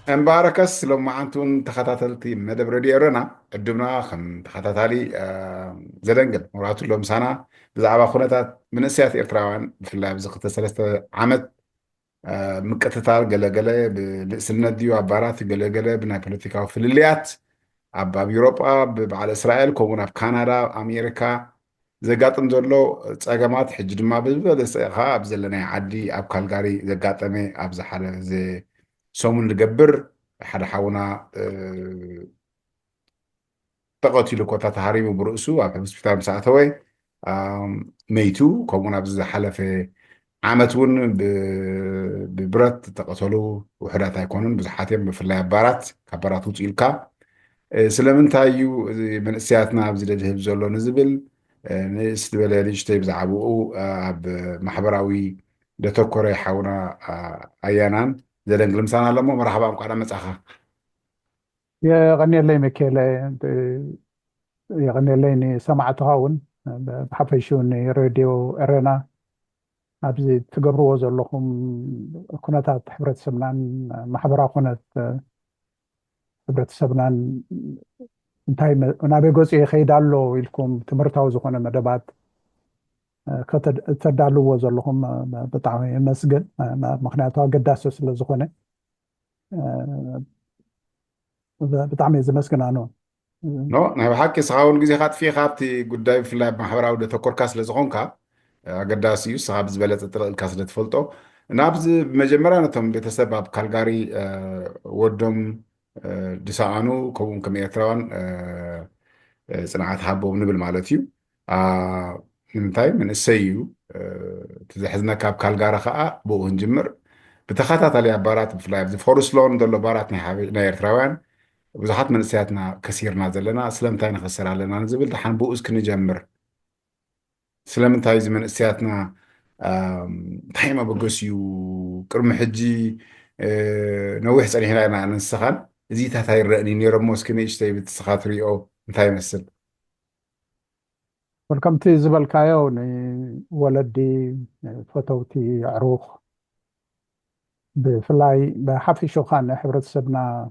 امباركس لما عنتون تخطاتلتي مدب راديو رنا قدمنا خن تخطاتالي زدنجل مراتو لهم سنة بزعبا خونتات من السياسة إرتراوان في الله بزقة ثلاثة عمد مكتتال قلقلة بسلنا ديو عبارات قلقلة بنا بوليتيكا وفلليات عبا بيوروبا على إسرائيل كومونا بكندا أمريكا زقاتم زولو تساقمات حج دما بزبل خا بزلنا عدي أب كالغاري زقاتمي أب زحالة زي سومن نقبر حدا حاونا تقاتل كوتا تهاريم برؤسو أب هسبتال مساعتوي ميتو كومونا بزحالة عامتون ببرت تقتلوا وحدات يكونون بزحاتهم بفلاي بارات كبارات وطيلكا ስለምንታይ እዩ እዚ መንእስያትና ኣብዚ ደድህብ ዘሎ ንዝብል ንእስቲ በለ ንእሽተይ ብዛዕባኡ ኣብ ማሕበራዊ ደተኮረ ይሓውና ኣያናን ዘደንግል ምሳና ኣለሞ መራኸባ እንኳ መጻኻ يغني لي مكيلة يغني لي سمعت هاون بحفشون راديو ارينا ابزي تقبروا زلكم كنتات حبرت سبنان محبرا كنت حبرت سبنان انتهي انا بيقوزي خيدالو يلكم تمرتاو زخونا مدبات كتدالو زلكم بطعمي مسجد مخناتها قداسو سلزخونا بطعمي زمسكن عنو ኖ ናይ ብሓቂ ስኻ እውን ግዜ ካጥፊኻ ኣብቲ ጉዳይ ብፍላይ ማሕበራዊ ደተኮርካ ስለ ዝኾንካ ኣገዳሲ እዩ ስኻ ብዝበለፀ ጥርኢልካ ስለ ትፈልጦ ናብዚ መጀመርያ ነቶም ቤተሰብ ኣብ ካልጋሪ ወዶም ድሰኣኑ ከምኡውን ከም ኤርትራውያን ፅንዓት ሃቦም ንብል ማለት እዩ ንምንታይ መንእሰይ እዩ እቲ ዘሕዝነካ ኣብ ካልጋሪ ከዓ ብኡ ክንጅምር ብተኸታታሊ ኣባራት ብፍላይ ኣብዚ ፎርስሎን ዘሎ ባራት ናይ ኤርትራውያን ብዙሓት መንእሰያትና ከሲርና ዘለና ስለምንታይ ንኸስር ኣለና ንዝብል ድሓን ብኡስ ክንጀምር ስለምንታይ እዚ መንእሰያትና እንታይ መበገስ እዩ ቅድሚ ሕጂ ነዊሕ ፀኒሕና ኢና ንስኻን እዚታት ኣይረአኒ ነይሮሞ እስኪ ንእሽተይ ብትስኻ ትሪኦ እንታይ ይመስል والكمتي زبل كايو ولدي فتوتي عروخ بفلاي بحفي شوخان حبرت سبنا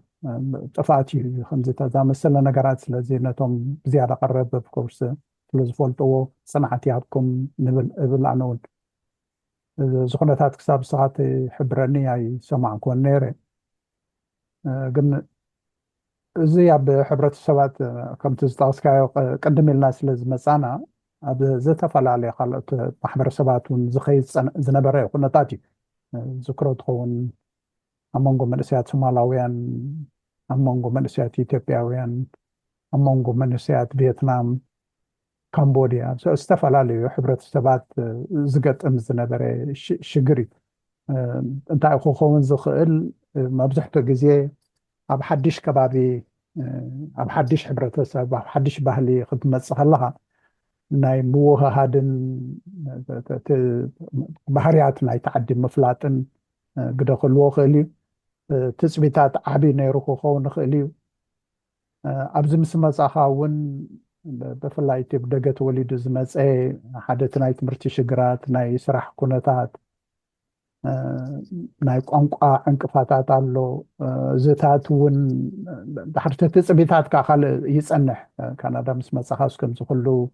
طفاتي خمزة ذا مثلا نقرات لزينتهم زيادة قرب بكورس فلوز فولتو سمعتي هاتكم نبل عنون زخنتات كساب ساعات حبرني اي سمع كون نيري قلنا زي بحبرت السبات كم تزتاسكايو قدم الناس لزمسانا اب زتفعل علي خلط محبر السبات ونزخيز زنبري قنتاتي ذكرت خون أمونغو منسيات سومالاويان أمونغو منسيات إثيوبياويان أمونغو منسيات فيتنام كامبوديا استفعل علي حبرت السبات زقت أمزنبري شقري انت أخو خون زخيل ما بزحتو جزيه أب حدش كبابي أب حدش حبرت السبات أب حدش بهلي خدمة صخلها ناي موها هادن بحريات ناي تعدي مفلاتن قد خلوه خلي تثبيتات عبي نيروخو خون خلي أبز مسمى صاحاون بفلاي تبدأت وليد زمز اي حدث ناي تمرتي شجرات ناي سرح كونتات ناي قنقا انقفاتات አሎ زتات ون بحرت تثبيتات كخل يصنح كندا مسمى صاحاس كم زخلو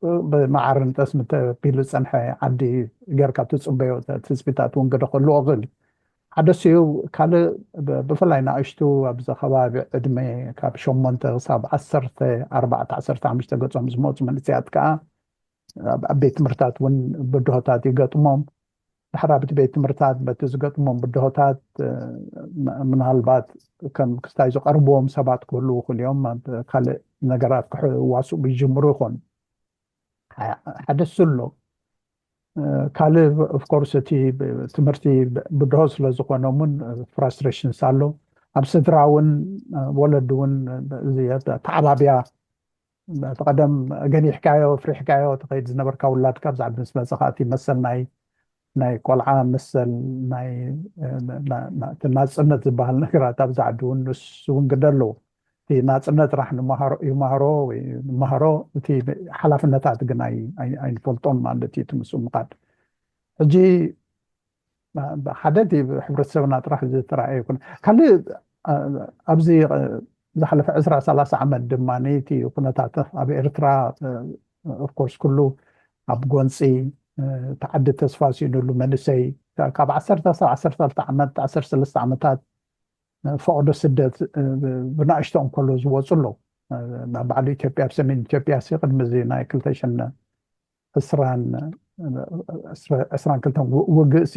بمعرن تسمت بيلو صنحه عدي غيركا تصبيو تثبيتات ونقد خلو اغل حدثيو كال بفلاي ناشتو ابز خباب ادمي كاب شومنت صاب 10 14 15 قصم زموت من سيات كا بيت مرتات ون بدهوتات يقطمم حرابت بيت مرتات بتزقطمم بدهوتات من هالبات كم كستايزو قربوم سبات كله كل يوم كال نغرات واسو بيجمرو خون حدث له كالي اوف كورس تي تمرتي بدهوس لزقونو من فرستريشن سالو اب سدراون ولدون زياده تعبابيا تقدم غني حكايه وفري حكايه تقيد زنبر كاولات كابز عبد النسبه زخاتي مثل ناي كل عام مثل ناي تناصنت بحال نكرات ابزعدون نسون قدلو في ناصنت راح يمهرو في حلفنتات غناي اي فولطون مالتي تمسو مقاد اجي حددي ሕብረተሰብና ጥራሕ ዝተረኣየ ይኩን ካልእ ኣብዚ ዝሓለፈ 20-30 ዓመት ድማ ነቲ ኩነታት ኣብ ኤርትራ ኦፍኮርስ ኩሉ ኣብ ጎንፂ ተዓዲ ተስፋ ሲኑሉ መንእሰይ ካብ 13 ዓመት 13 ዓመታት ፈቅዶ ስደት ብናእሽቶኦም ከሎ ዝወፁ ኣለዉ ናብ ባዕሉ ኢትዮጵያ ብሰሜን ኢትዮጵያ ቅድሚ እዚ ናይ 2022 ውግእ ሲ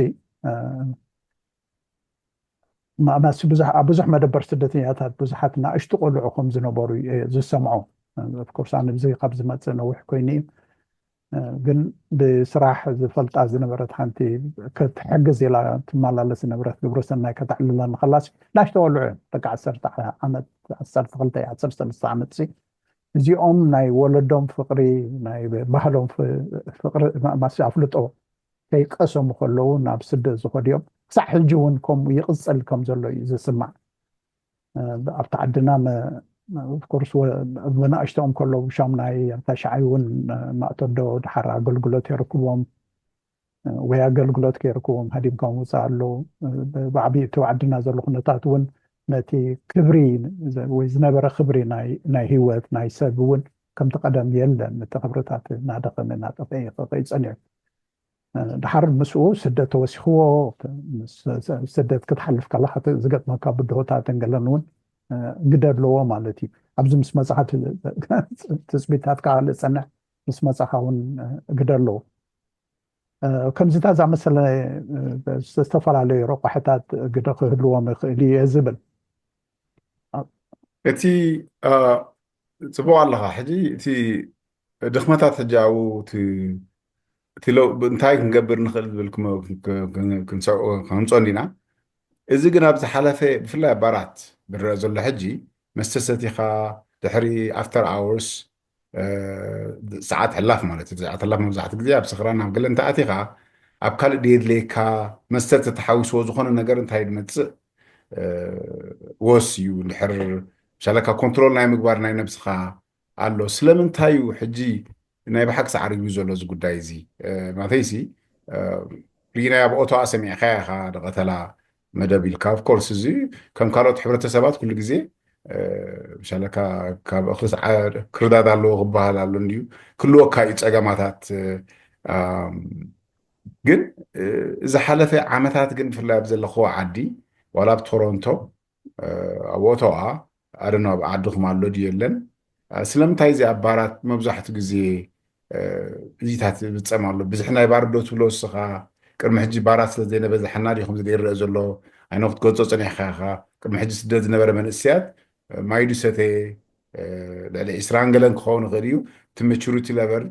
ማእማስ ብዙሕ መደበር ስደተኛታት ብዙሓት ናእሽቱ ቆልዑ ከም ዝነበሩ ዝሰምዖ ኦፍኮርስ ኣነ ብዚ ካብ ዝመፅእ ነዊሕ ኮይኑ ግን ብስራሕ ዝፈልጣ ዝነበረት ሓንቲ ክትሕግዝ ኢላ ትመላለስ ዝነበረት ግብረ ሰናይ ከተዕልላ ንኸላስ ናእሽቶ ቆልዑ እዮም ደቂ 10 ዓመት 12 13 ዓመት እዚኦም ናይ ወለዶም ፍቅሪ ናይ ባህሎም ፍቅሪ ማእማስ ኣፍልጦ ከይቀሰሙ ከለዉ ናብ ስደት ዝኸዱ እዮም ክሳብ ሕጂ እውን ከምኡ ይቕፅል ከም ዘሎ እዩ ዝስማዕ ኣብቲ ዓድና ኦፍኮርስ ብናእሽቶኦም ከለዉ ሻምናይ ተሻዓይ እውን ማእተዶ ድሓር ኣገልግሎት ይረክቦም ወይ ኣገልግሎት ከይረክቦም ሃዲምካም ውፅእ ኣለዉ ብዓብዪ እቲ ዓድና ዘሎ ኩነታት እውን ነቲ ክብሪ ወይ ዝነበረ ክብሪ ናይ ሂወት ናይ ሰብ እውን ከምቲ ቀደም የለን እቲ ክብርታት እናደኸመ እናጠፈአ ይፀኒዑ ድሓር ምስኡ ስደት ተወሲኽዎ ስደት ክትሓልፍ ከለካ ዝገጥመካ ብድሆታትን ገለን እውን ግደ ኣለዎ ማለት እዩ ኣብዚ ምስ መፅኻ ትፅቢታትካ ዝፀንሕ ምስ መፅኻ እውን ግደ ኣለዎ ከምዚታ ዝኣመሰለ ዝተፈላለዩ ረቋሕታት ግደ ክህልዎም ይኽእል እየ ዝብል እቲ ፅቡቅ ኣለካ ሕጂ እቲ ድኽመታት ሕጂ ኣብኡ እቲ እንታይ ክንገብር ንኽእል ዝብል ከምፅኦ ዲና እዚ ግን ኣብ ዝሓለፈ ብፍላይ ኣባራት ብርአ ዘሎ ሕጂ መስተ ሰቲኻ ድሕሪ ኣፍተር ኣወርስ ሰዓት ሕላፍ ማለት እዩ ሰዓት ሕላፍ መብዛሕትኡ ግዜ ኣብ ስኽራን ናብ ገለ እንተኣቲኻ ኣብ ካልእ ድየድለየካ መስተ ተተሓዊስዎ ዝኾነ ነገር እንታይ ድመፅእ ወስ እዩ ድሕር ሻለካ ኮንትሮል ናይ ምግባር ናይ ነብስኻ ኣሎ ስለምንታይ እዩ ሕጂ ናይ ባሓቂ ሳዕሪ እዩ ዘሎ እዚ ጉዳይ እዚ ማተይሲ ሪናይ ኣብ ኦቶዋ ሰሚዕኻ ኢኻ ደቐተላ መደብ ኢልካ ኦፍኮርስ እዚ ከም ካልኦት ሕብረተሰባት ኩሉ ግዜ ሻለካ ካብ እኽሊ ክርዳድ ኣለዎ ክበሃል ኣሎ እንድዩ ክልወካ እዩ ፀገማታት ግን ዝሓለፈ ዓመታት ግን ብፍላይ ኣብ ዘለኽዎ ዓዲ ዋላ ኣብ ቶሮንቶ ኣብ ኦቶዋ ኣደና ኣብ ዓድኹም ኣሎ ድዩ የለን ስለምንታይ እዚ ኣባራት መብዛሕትኡ ግዜ እዚታት ዝፀም ኣሎ ብዙሕ ናይ ባርዶ ትብሎ ስኻ ቅድሚ ሕጂ ባራት ስለ ዘይነበዝሐና ዲኹም ዝገይርአ ዘሎ ኣይነ ክትገልፆ ፀኒሕካ ኢኻ ቅድሚ ሕጂ ስደት ዝነበረ መንእስያት ማይዱ ሰተ ልዕሊ 20 ገለን ክኸውን ይኽእል እዩ እቲ ማቹሪቲ ሌቨል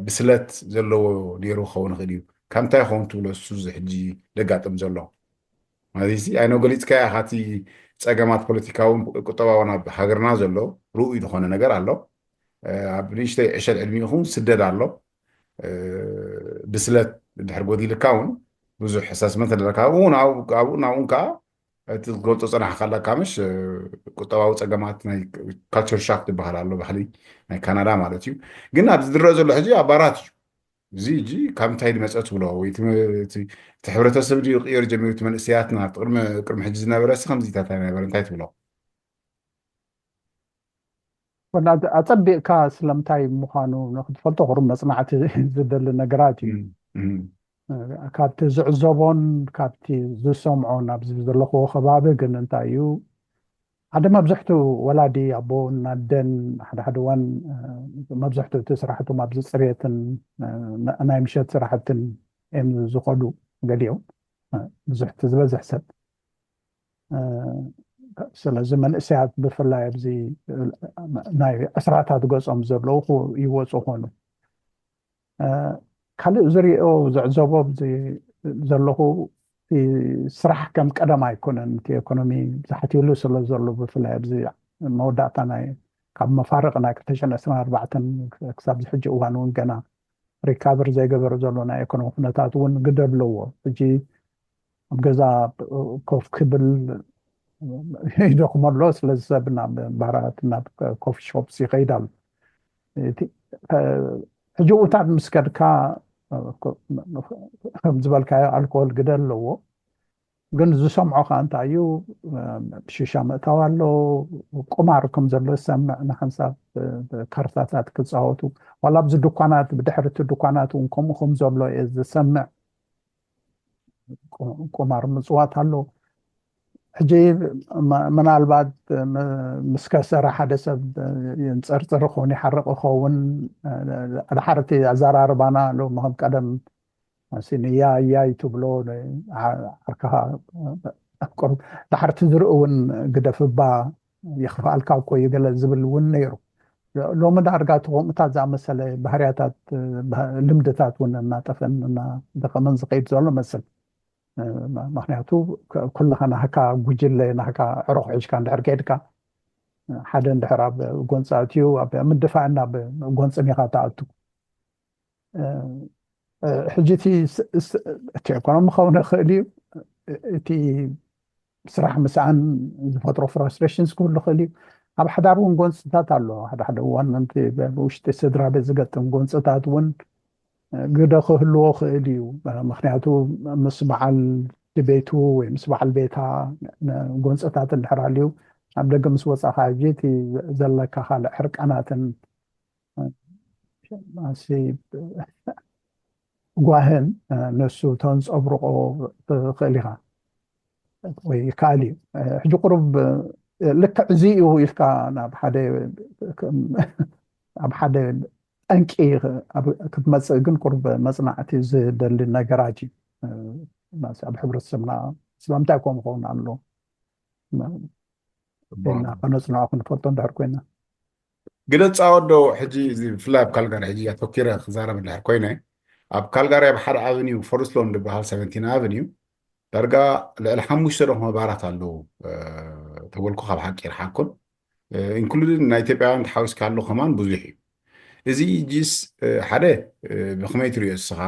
ብስለት ዘለዎ ነይሩ ክኸውን ይኽእል እዩ ካብ እንታይ ይኸውን ትብሎ እሱ ሕጂ ደጋጥም ዘሎ ማለት ኣይነ ገሊፅካ ኢኻ እቲ ፀገማት ፖለቲካውን ቁጠባውን ኣብ ሃገርና ዘሎ ርኡይ ዝኾነ ነገር ኣሎ ኣብ ንእሽተይ ዕሸል ዕድሚ ይኹን ስደድ ኣሎ ብስለት ድሕር ጎዲልካ እውን ብዙሕ ኣሳስመንት ኣለካ እውን ኣብኡ ናብኡን ከዓ እቲ ዝገልፆ ፀናሕካ ኣለካ ምሽ ቁጠባዊ ፀገማት ናይ ካልቸር ሻክ ዝበሃል ኣሎ ባህሊ ናይ ካናዳ ማለት እዩ ግን ኣብዚ ዝረአ ዘሎ ሕጂ ኣባራት እዩ እዚ ሕጂ ካብ እንታይ ድመፀ ትብሎ ወይ እቲ ሕብረተሰብ ድዩ ቅየር ጀሚሩ እቲ መንእስያትና ቅድሚ ሕጂ ዝነበረ ሲ ከምዚታት ነበረ እንታይ ትብሎ ኣፀቢቕካ ስለምንታይ ምዃኑ ንክትፈልጦ ቅሩብ መፅናዕቲ ዝደሊ ነገራት እዩ ካብቲ ዝዕዘቦን ካብቲ ዝሰምዖን ኣብዚ ዘለኽዎ ከባቢ ግን እንታይ እዩ ሓደ መብዛሕትኡ ወላዲ ኣቦ እናደን ሓደ ሓደ እዋን መብዛሕትኡ እቲ ስራሕቶም ኣብዚ ፅሬትን ናይ ምሸት ስራሕትን እዮም ዝኸዱ ገሊኦም ብዙሕ እቲ ዝበዝሕ ሰብ ስለዚ መንእሰያት ብፍላይ ኣብዚ ናይ ዕስራታት ገፆም ዘለዉ ይወፁ ኾኑ ካልእ ዝሪኦ ዝዕዘቦ ዘለኹ ስራሕ ከም ቀደም ኣይኮነን እቲ ኢኮኖሚ ዝሓትዩሉ ስለ ዘሎ ብፍላይ ኣብዚ መወዳእታ ካብ መፋርቕ ናይ 2024 ክሳብ ዝሕጂ እዋን እውን ገና ሪካቨር ዘይገበረ ዘሎ ናይ ኢኮኖሚ ኩነታት እውን ግደ ኣለዎ ሕጂ ኣብ ገዛ ኮፍ ክብል ይደኽመሎ ስለዚ ሰብ ናብ ባራት ናብ ኮፊ ሾፕስ ይኸይድ ኣሎ ሕጂ ውታት ምስ ከድካ ከም ዝበልካዮ ኣልኮል ግደ ኣለዎ ግን ዝሰምዖ ከዓ እንታይ እዩ ሽሻ ምእታው ኣሎ ቁማር ከም ዘሎ ዝሰምዕ ንሓንሳብ ካርታታት ክፃወቱ ዋላ ብዚ ድኳናት ብድሕሪ እቲ ድኳናት እውን ከምኡ ከም ዘሎ እየ ዝሰምዕ ቁማር ምፅዋት ኣሎ ሕጂ ምናልባት ምስ ከሰረ ሓደ ሰብ የንፀርፅር ክኸውን ይሓርቕ ይኸውን ድሓርቲ ኣዘራርባና ሎሚ ከም ቀደም ሲንያ እያይ ትብሎ ዓርክኻ ቁርብ ድሓርቲ ዝርኢ እውን ግደፍባ የኽፍኣልካ እኮ ይገለ ዝብል እውን ነይሩ ሎሚ ዳርጋ ተቆምታት ዝኣመሰለ ባህርያታት ልምድታት እውን እናጠፈን እናደኸመን ዝኸይድ ዘሎ መስል ምክንያቱ ኩልኻ ናህካ ጉጅለ ናህካ ዕሩኽ ሒዝካ እንድሕር ከይድካ ሓደ እንድሕር ኣብ ጎንፂ ኣትዩ ኣብ ምድፋዕና ጎንፅን ኢኻ ተኣቱ ሕጂ እቲ ኢኮኖሚ ክኸውን ይኽእል እዩ እቲ ስራሕ ምስኣን ዝፈጥሮ ፍራስትሬሽንስ ክህሉ ይኽእል እዩ ኣብ ሓዳር እውን ጎንፅታት ኣሎ ሓደ ሓደ እዋን ውሽጢ ስድራ ቤት ዝገጥም ጎንፅታት እውን ግደ ክህልዎ ክእል እዩ ምክንያቱ ምስ በዓል ቤቱ ወይ ምስ በዓል ቤታ ጎንፅታት እንድሕር ሃልዩ ኣብ ደገ ምስ ወፃእካ ሕጂ እቲ ዘለካ ካልእ ሕርቀናትን ጓህን ንሱ ተንፀብርቆ ትኽእል ኢኻ ወይ ይከኣል እዩ ሕጂ ቁሩብ ልክዕ እዚ እዩ ኢልካ ኣብ ሓደ ጠንቂ ክትመፅእ ግን ቁርብ መፅናዕቲ ዝደሊ ነገራት እዩ ኣብ ሕብረተሰብና ስለምንታይ ከምኡ ክኸውን ኣሎ ከነፅንዖ ክንፈልጦ እንድሕር ኮይና ግደ ፃወዶ ሕጂ ብፍላይ ኣብ ካልጋሪ ሕጂ ኣተኪረ ክዛረብ እንድሕር ኮይነ ኣብ ካልጋሪ ኣብ ሓደ ኣቨኒው ፎረስት ዝበሃል 17 ኣቨኒው ዳርጋ ልዕሊ 5 ደኹም ባራት ኣለዉ ተበልኩ ካብ ሓቂ ይርሓኩን ኢንክሉድን ናይ ኢትዮጵያውያን ተሓዊስካ ኣሎ ከማን ብዙሕ እዩ እዚ ጂስ ሓደ ብኸመይ ትሪኦ እስኻ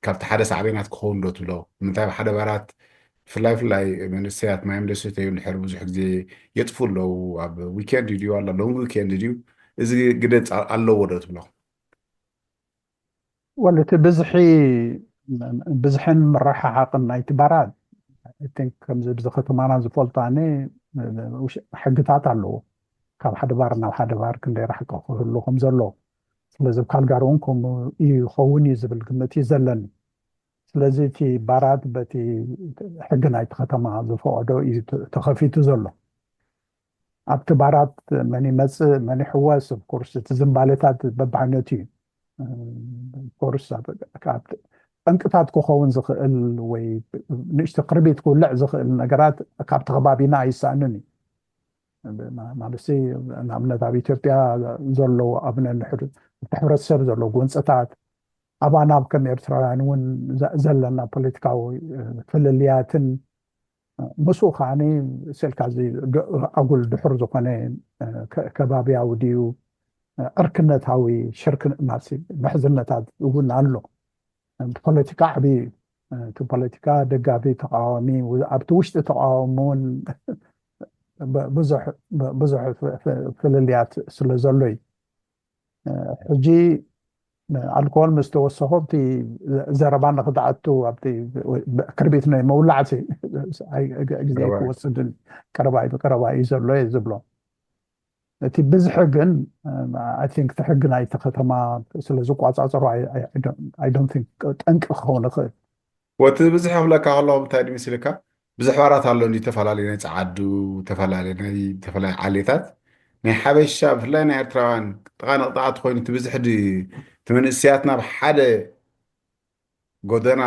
ካብቲ ሓደ ሳዕቤናት ክኸውን ዶ ትብሎ ምንታይ ኣብ ሓደ ባራት ፍላይ መንእሰያት ማይ ምደሰተዩ እንድሕር ብዙሕ ግዜ የጥፉ ኣለዉ ኣብ ዊኬንድ ድዩ ኣላ ሎንግ ዊኬንድ ድዩ እዚ ግደ ኣለዎ ዶ ትብሎ ወለቲ ብዝሕን ምረሓሓቅን ናይቲ ባራት ከምዚ ብዚ ከተማና ዝፈልጦ ኣነ ሕግታት ኣለዎ ካብ ሓደ ባር ናብ ሓደ ባር ክንደይ ራሕቀ ክህሉ ከም ዘሎ ስለዚ ካልጋሪ እውን ከምኡ ይኸውን እዩ ዝብል ግምት እዩ ዘለኒ ስለዚ እቲ ባራት በቲ ሕጊ ናይቲ ከተማ ዝፈቅዶ እዩ ተኸፊቱ ዘሎ ኣብቲ ባራት መን ይመፅእ መን ይሕወስ ኮርስ እቲ ዝምባሌታት በብዓይነቱ እዩ ኮርስ ጠንቅታት ክኸውን ዝኽእል ወይ ንእሽቲ ቅርቢት ክውልዕ ዝኽእል ነገራት ካብቲ ከባቢና ኣይሰኣንን እዩ ማለት ንኣብነት ኣብ ኢትዮጵያ ዘለዎ ኣብነ እቲ ሕብረተሰብ ዘሎ ጎንፅታት ኣባና ከም ኤርትራውያን እውን ዘለና ፖለቲካዊ ፍልልያትን ምስኡ ከዓኒ ስልካ ኣጉል ድሑር ዝኾነ ከባቢያዊ ድዩ ዕርክነታዊ ሽርክ ምሕዝነታት እውን ኣሎ ፖለቲካ ዓብዪ እቲ ፖለቲካ ደጋፊ ተቃዋሚ ኣብቲ ውሽጢ ተቃዋሚ እውን ብዙሕ ፍልልያት ስለ ዘሎ እዩ ሕጂ ኣልኮል ምስ ተወሰኹ ኣብቲ ዘረባ ንክትኣቱ ኣብቲ ክርቢት ናይ መውላዕቲ ግዜ ክወስድን ቀረባ እዩ ዘሎ እየ ዝብሎ እቲ ብዝሒ ግን ኣይ ቲንክ እቲ ሕጊ ናይቲ ከተማ ስለ ዝቋፃፀሩ ኣይ ዶንት ቲንክ ጠንቂ ክኸውን ይኽእል ወቲ ብዙሕ ክብለካ ከለኹ እንታይ ድምስልካ ብዙሕ ባራት ኣሎ እንዲ ተፈላለዩ ናይ ፀዓዱ ተፈላለዩ ዓሌታት ናይ ሓበሻ ብፍላይ ናይ ኤርትራውያን ጥቃ ኮይኑ እቲ ብዙሕ እቲ መንእስያትና ብሓደ ጎደና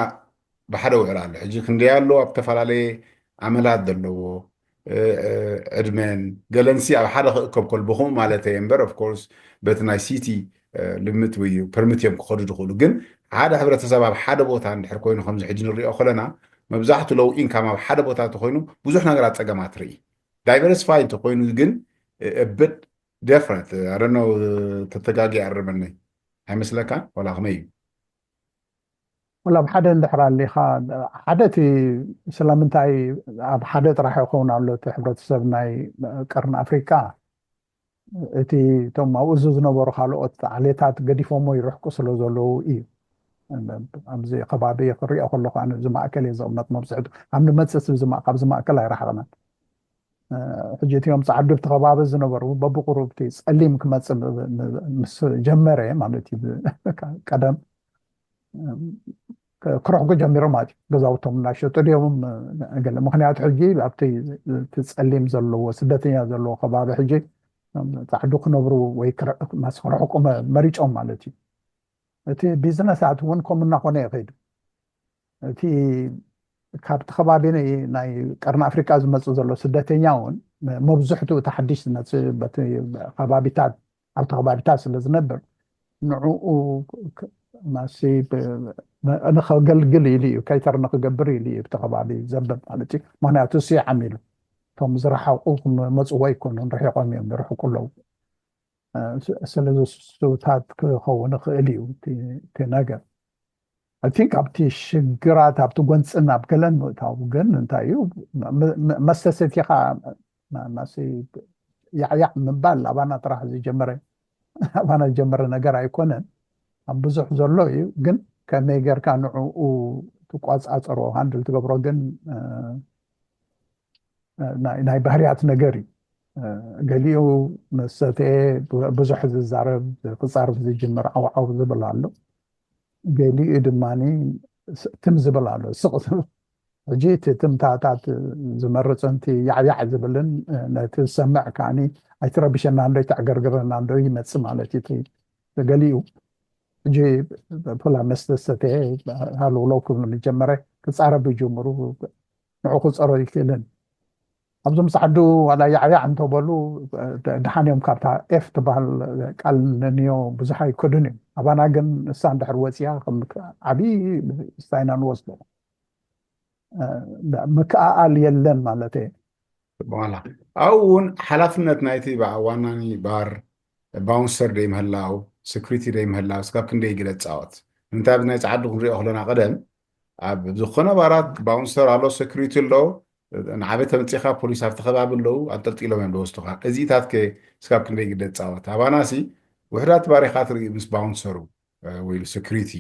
ብሓደ ውዕል ኣሎ ሕጂ ክንደይ ኣሎ ኣብ ተፈላለየ ዓመላት ዘለዎ ዕድመን ገለንሲ ኣብ ሓደ ክእከብ ከል ብኹም ማለት እየ እምበር ኦፍኮርስ በቲ ናይ ሲቲ ልምት ወይ ፐርሚት እዮም ክኸዱ ዝኽእሉ ግን ሓደ ሕብረተሰብ ኣብ ሓደ ቦታ እንድሕር ኮይኑ ከምዚ ሕጂ ንሪኦ ከለና መብዛሕትኡ ለው ኢንካም ኣብ ሓደ ቦታ እንተኮይኑ ብዙሕ ነገራት ፀገማት ርኢ ዳይቨርሲፋይ እንተኮይኑ ግን ብት ዲፍረንት ኣደኖ ተተጋጊ ኣርመኒ ኣይመስለካ ወላ ከመይ እዩ ወላ ኣብ ሓደ እንድሕር ኣሊኻ ሓደ እቲ ስለምንታይ ኣብ ሓደ ጥራሕ ይኸውን ኣሎ እቲ ሕብረተሰብ ናይ ቀርኒ ኣፍሪካ እቲ እቶም ኣብኡ ዝነበሩ ካልኦት ዓሌታት ገዲፎሞ ይርሕቁ ስለ ዘለዉ እዩ ኣብዚ ከባቢ ክሪኦ ከለኹ ኣነ እዚ ማእከል እየ ዝቕመጥ መብፅሕቱ ኣብ ንመፅእ ካብዚ ማእከል ኣይረሓቕናን ሕጂ እቲኦም ፃዓዱብቲ ከባቢ ዝነበሩ በብቁሩብ እቲ ፀሊም ክመፅእ ምስ ጀመረ ማለት እዩ ቀደም ክረሕጉ ጀሚሮም ማለት እዩ ገዛውቶም እናሸጡ ድዮም ገለ ምክንያቱ ሕጂ ኣብቲ ፀሊም ዘለዎ ስደተኛ ዘለዎ ከባቢ ሕጂ ፃዕዱ ክነብሩ ወይ ማስ ክረሕቁ መሪጮም ማለት እዩ እቲ ቢዝነሳት እውን ከምኡ እናኮነ ይኸይዱ እቲ ካብቲ ከባቢ ናይ ቀርኒ ኣፍሪቃ ዝመፁ ዘሎ ስደተኛ እውን መብዝሕትኡ እቲ ሓዲሽ ከባቢታት ኣብቲ ከባቢታት ስለ ዝነብር ንዕኡ ማሲ ንኸገልግል ኢሉ እዩ ከይተር ንክገብር ኢሉ እዩ እቲ ከባቢ ዘበብ ማለት እዩ ምክንያቱ እሱ ዓሚሉ እቶም ዝረሓቁ መፅዎ ኣይኮኑን ርሒቆም እዮም ይርሕቁ ኣለዉ ስለዚ ስውታት ክኸውን ይኽእል እዩ እቲ ነገር I think ኣብቲ ሽግራት ኣብቲ ጎንፅን ኣብ ገለን ምእታው ግን እንታይ እዩ መስተሰቲኻ ማሲ ያዕያዕ ምባል ኣባና ጥራሕ ዝጀመረ ኣባና ዝጀመረ ነገር ኣይኮነን ኣብ ብዙሕ ዘሎ እዩ ግን ከመይ ጌርካ ንዕኡ ትቋፃፀሮ ሃንድል ትገብሮ ግን ናይ ባህርያት ነገር እዩ ገሊኡ መስተተየ ብዙሕ ዝዛረብ ክፃርፍ ዝጅምር ዓውዓው ዝብል ኣሎ ገሊኡ ድማኒ ትም ዝብል ኣሎ ስቕ ዝብል ሕጂ እቲ ትምታታት ዝመርፅን እቲ ያዕያዕ ዝብልን ነቲ ዝሰምዕ ከዓኒ ኣይትረብሸና እንዶ ይተዕገርግረና እንዶ ይመፅእ ማለት እዩ ገሊኡ ሕጂ ብፍላይ መስተሰተየ ሃልውለው ክብሉ ዝጀመረ ክፃረብ ይጅምሩ ንዑ ክፀሮ ይክእልን ኣብዞም ፃዕዱ ዋላ ያዕያዕ እንተበሉ ድሓን እዮም ካብታ ኤፍ ትበሃል ቃል ነንዮ ብዙሕ ኣይከዱን እዮም ኣባና ግን እሳ እንድሕር ወፅያ ዓብይ ስታይና ንወስዶ ምክኣል የለን ማለት እየ በኋላ ኣብኡ እውን ሓላፍነት ናይቲ ዋናኒ ባር ባውንሰር ደይምህላው ስክሪቲ ደይምህላው ስካብ ክንደይ ግለ ፃወት ንምንታይ ብናይ ፃዓዱ ክንሪኦ ከለና ቀደም ኣብ ዝኾነ ባራት ባውንሰር ኣሎ ስክሪቲ ኣሎ ንዓበይ ተመፂኻ ፖሊስ ኣብቲ ከባቢ ኣለዉ ኣንጠልጢሎም እዮም ዝወስዱኻ እዚታት ከ ስካብ ክንደይ ግለ ፃወት ኣባናሲ ውሕዳት ባሪኻ ትርኢ ምስ ባውንሰሩ ወይ ስክሪቲ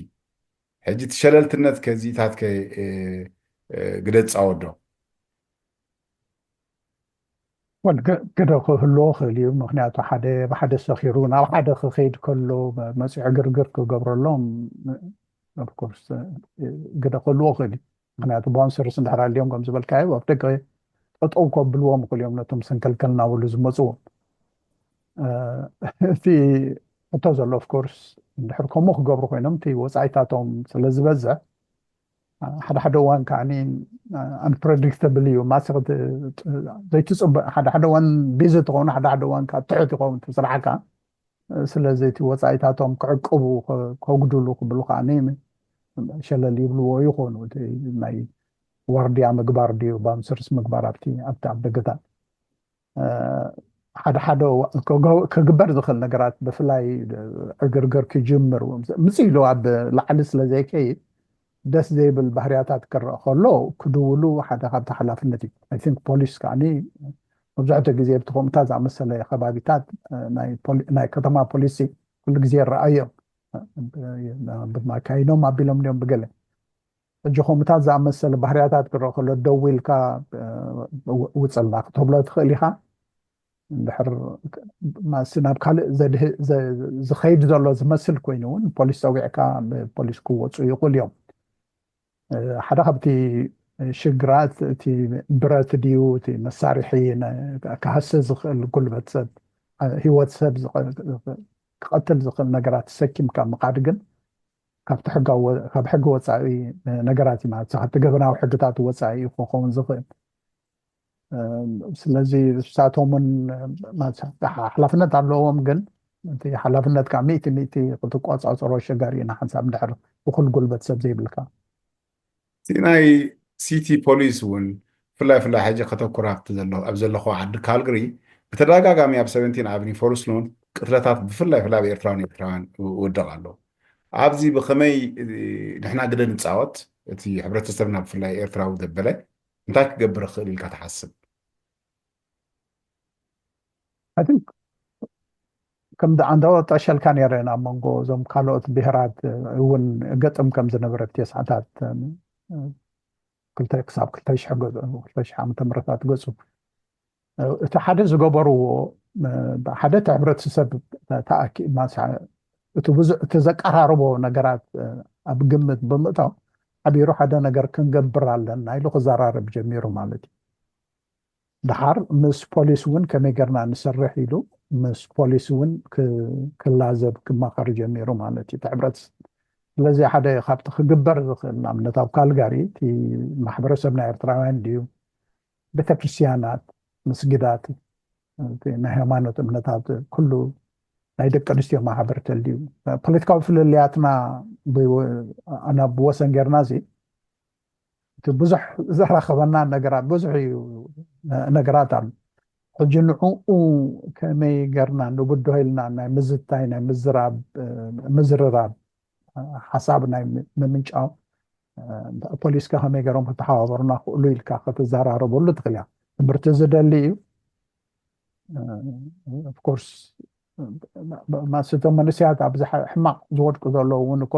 ሕጂ ትሸለልትነት ከዚታት ከ ግደ ፃወት ዶ ገደ ክህልዎ ክእል እዩ ምክንያቱ ሓደ ብሓደ ሰኺሩ ናብ ሓደ ክኸይድ ከሎ መፂዑ ግርግር ክገብረሎም ኦፍኮርስ ገደ ክህልዎ ክእል እዩ ምክንያቱ ባውንሰርስ እንድሕር ኣልዮም ከም ዝበልካዮ ኣብ ደገ ጠጠው ከብልዎም ክእል እዮም ነቶም ሰንከልከልና ብሉ ዝመፅዎም እቲ እቶ ዘሎ ኦፍኮርስ እንድሕር ከምኡ ክገብሩ ኮይኖም እቲ ወፃኢታቶም ስለ ዝበዝሕ ሓደ ሓደ እዋን ከዓኒ አንፕሬዲክተብል እዩ ማስቕ ዘይትፅበቅ ሓደ ሓደ እዋን ቢዚ ትኸውን ሓደ ሓደ እዋን ካብ ትሑት ይኸውን ትስራሕካ ስለዚ እቲ ወፃኢታቶም ክዕቅቡ ከጉድሉ ክብሉ ከዓኒ ሸለል ይብልዎ ይኾኑ ናይ ዋርድያ ምግባር ድዩ ባውንሰርስ ምግባር ኣብቲ ኣብ ደገታት ሓደ ሓደ ክግበር ዝኽእል ነገራት ብፍላይ ዕግርግር ክጅምር ምፅ ኢሉ ኣብ ላዕሊ ስለ ዘይከይድ ደስ ዘይብል ባህርያታት ክረአ ከሎ ክድውሉ ሓደ ካብቲ ሓላፍነት እዩ ኣይ ቲንክ ፖሊስ ከዓኒ መብዛሕትኡ ግዜ ብቲ ከምኡታት ዝኣመሰለ ከባቢታት ናይ ከተማ ፖሊሲ ኩሉ ግዜ ይረኣዮም ብማካይኖም ኣቢሎም ድዮም ብገለ ሕጂ ከምኡታት ዝኣመሰለ ባህርያታት ክረአ ከሎ ደው ኢልካ ውፅልና ክትብሎ ትኽእል ኢኻ እንድሕር ማሲ ናብ ካልእ ዝኸይድ ዘሎ ዝመስል ኮይኑ እውን ፖሊስ ፀዊዕካ ብፖሊስ ክወፁ ይኽእል እዮም ሓደ ካብቲ ሽግራት እቲ ብረት ድዩ እቲ መሳርሒ ክሃስስ ዝኽእል ጉልበት ሰብ ሂወት ሰብ ክቐትል ዝኽእል ነገራት ተሰኪምካ ምኻድ ግን ካብ ሕጊ ወፃኢ ነገራት እዩ ማለት ካብቲ ገበናዊ ሕግታት ወፃኢ ክኸውን ዝኽእል ስለዚ ንሳቶምን ሓላፍነት ኣለዎም ግን እቲ ሓላፍነት ካብ ሚእቲ ክትቋፃፀሮ ሸጋሪ ኢና ሓንሳብ እንድሕር እኹል ጉልበት ሰብ ዘይብልካ እቲ ናይ ሲቲ ፖሊስ እውን ፍላይ ሕጂ ከተኩር ኣብ ዘለኹ ዓዲ ካልግሪ ብተደጋጋሚ ኣብ 17 ኣብኒ ፎርስሎን ቅትለታት ብፍላይ ኣብ ኤርትራውያን ይውደቕ ኣሎ ኣብዚ ብኸመይ ንሕና ግደ ንፃወት እቲ ሕብረተሰብና ብፍላይ ኤርትራዊ ዘበለ እንታይ ክገብር ክእል ኢልካ ትሓስብ I think ከም ዓንዳወት ዕሸልካ ነይረን ኣብ መንጎ እዞም ካልኦት ብሄራት እውን ገጥም ከም ዝነበረ ትስዓታት 2 ክሳብ 2000 ዓመተ ምህረታት ገፁ እቲ ሓደ ዝገበርዎ ሓደ ሕብረተሰብ እቲ ዘቀራርቦ ነገራት ኣብ ግምት ብምእታው ዓቢሩ ሓደ ነገር ክንገብር ኣለና ኢሉ ክዘራርብ ጀሚሩ ማለት እዩ ድሓር ምስ ፖሊስ እውን ከመይ ጌርና ንሰርሕ ኢሉ ምስ ፖሊስ እውን ክላዘብ ክማኸር ጀሚሩ ማለት እዩ ሕብረተሰብ ስለዚ ሓደ ካብቲ ክግበር ዝኽእል ንኣብነት ኣብ ካልጋሪ እቲ ማሕበረሰብ ናይ ኤርትራውያን ድዩ ቤተክርስትያናት መስጊዳት ናይ ሃይማኖት እምነታት ኩሉ ናይ ደቂ ኣንስትዮ ማሕበር ተልድዩ ፖለቲካዊ ፍልልያትና ኣና ብወሰን ጌርና እዚ እቲ ብዙሕ ዘራኸበና ነገራት ብዙሕ ነገራት ኣሉ ሕጂ ንዕኡ ከመይ ጌርና ንጉድሆ ኢልና ናይ ምዝታይ ናይ ምዝርራብ ሓሳብ ናይ ምምንጫው ፖሊስካ ከመይ ገይሮም ክተሓባበሩና ክእሉ ኢልካ ክትዘራረበሉ ትኽእል ኢካ ትምህርቲ ዝደሊ እዩ ኦፍኮርስ ማስቶም መንስያት ኣብዚ ሕማቕ ዝወድቁ ዘለዉ እውን እኮ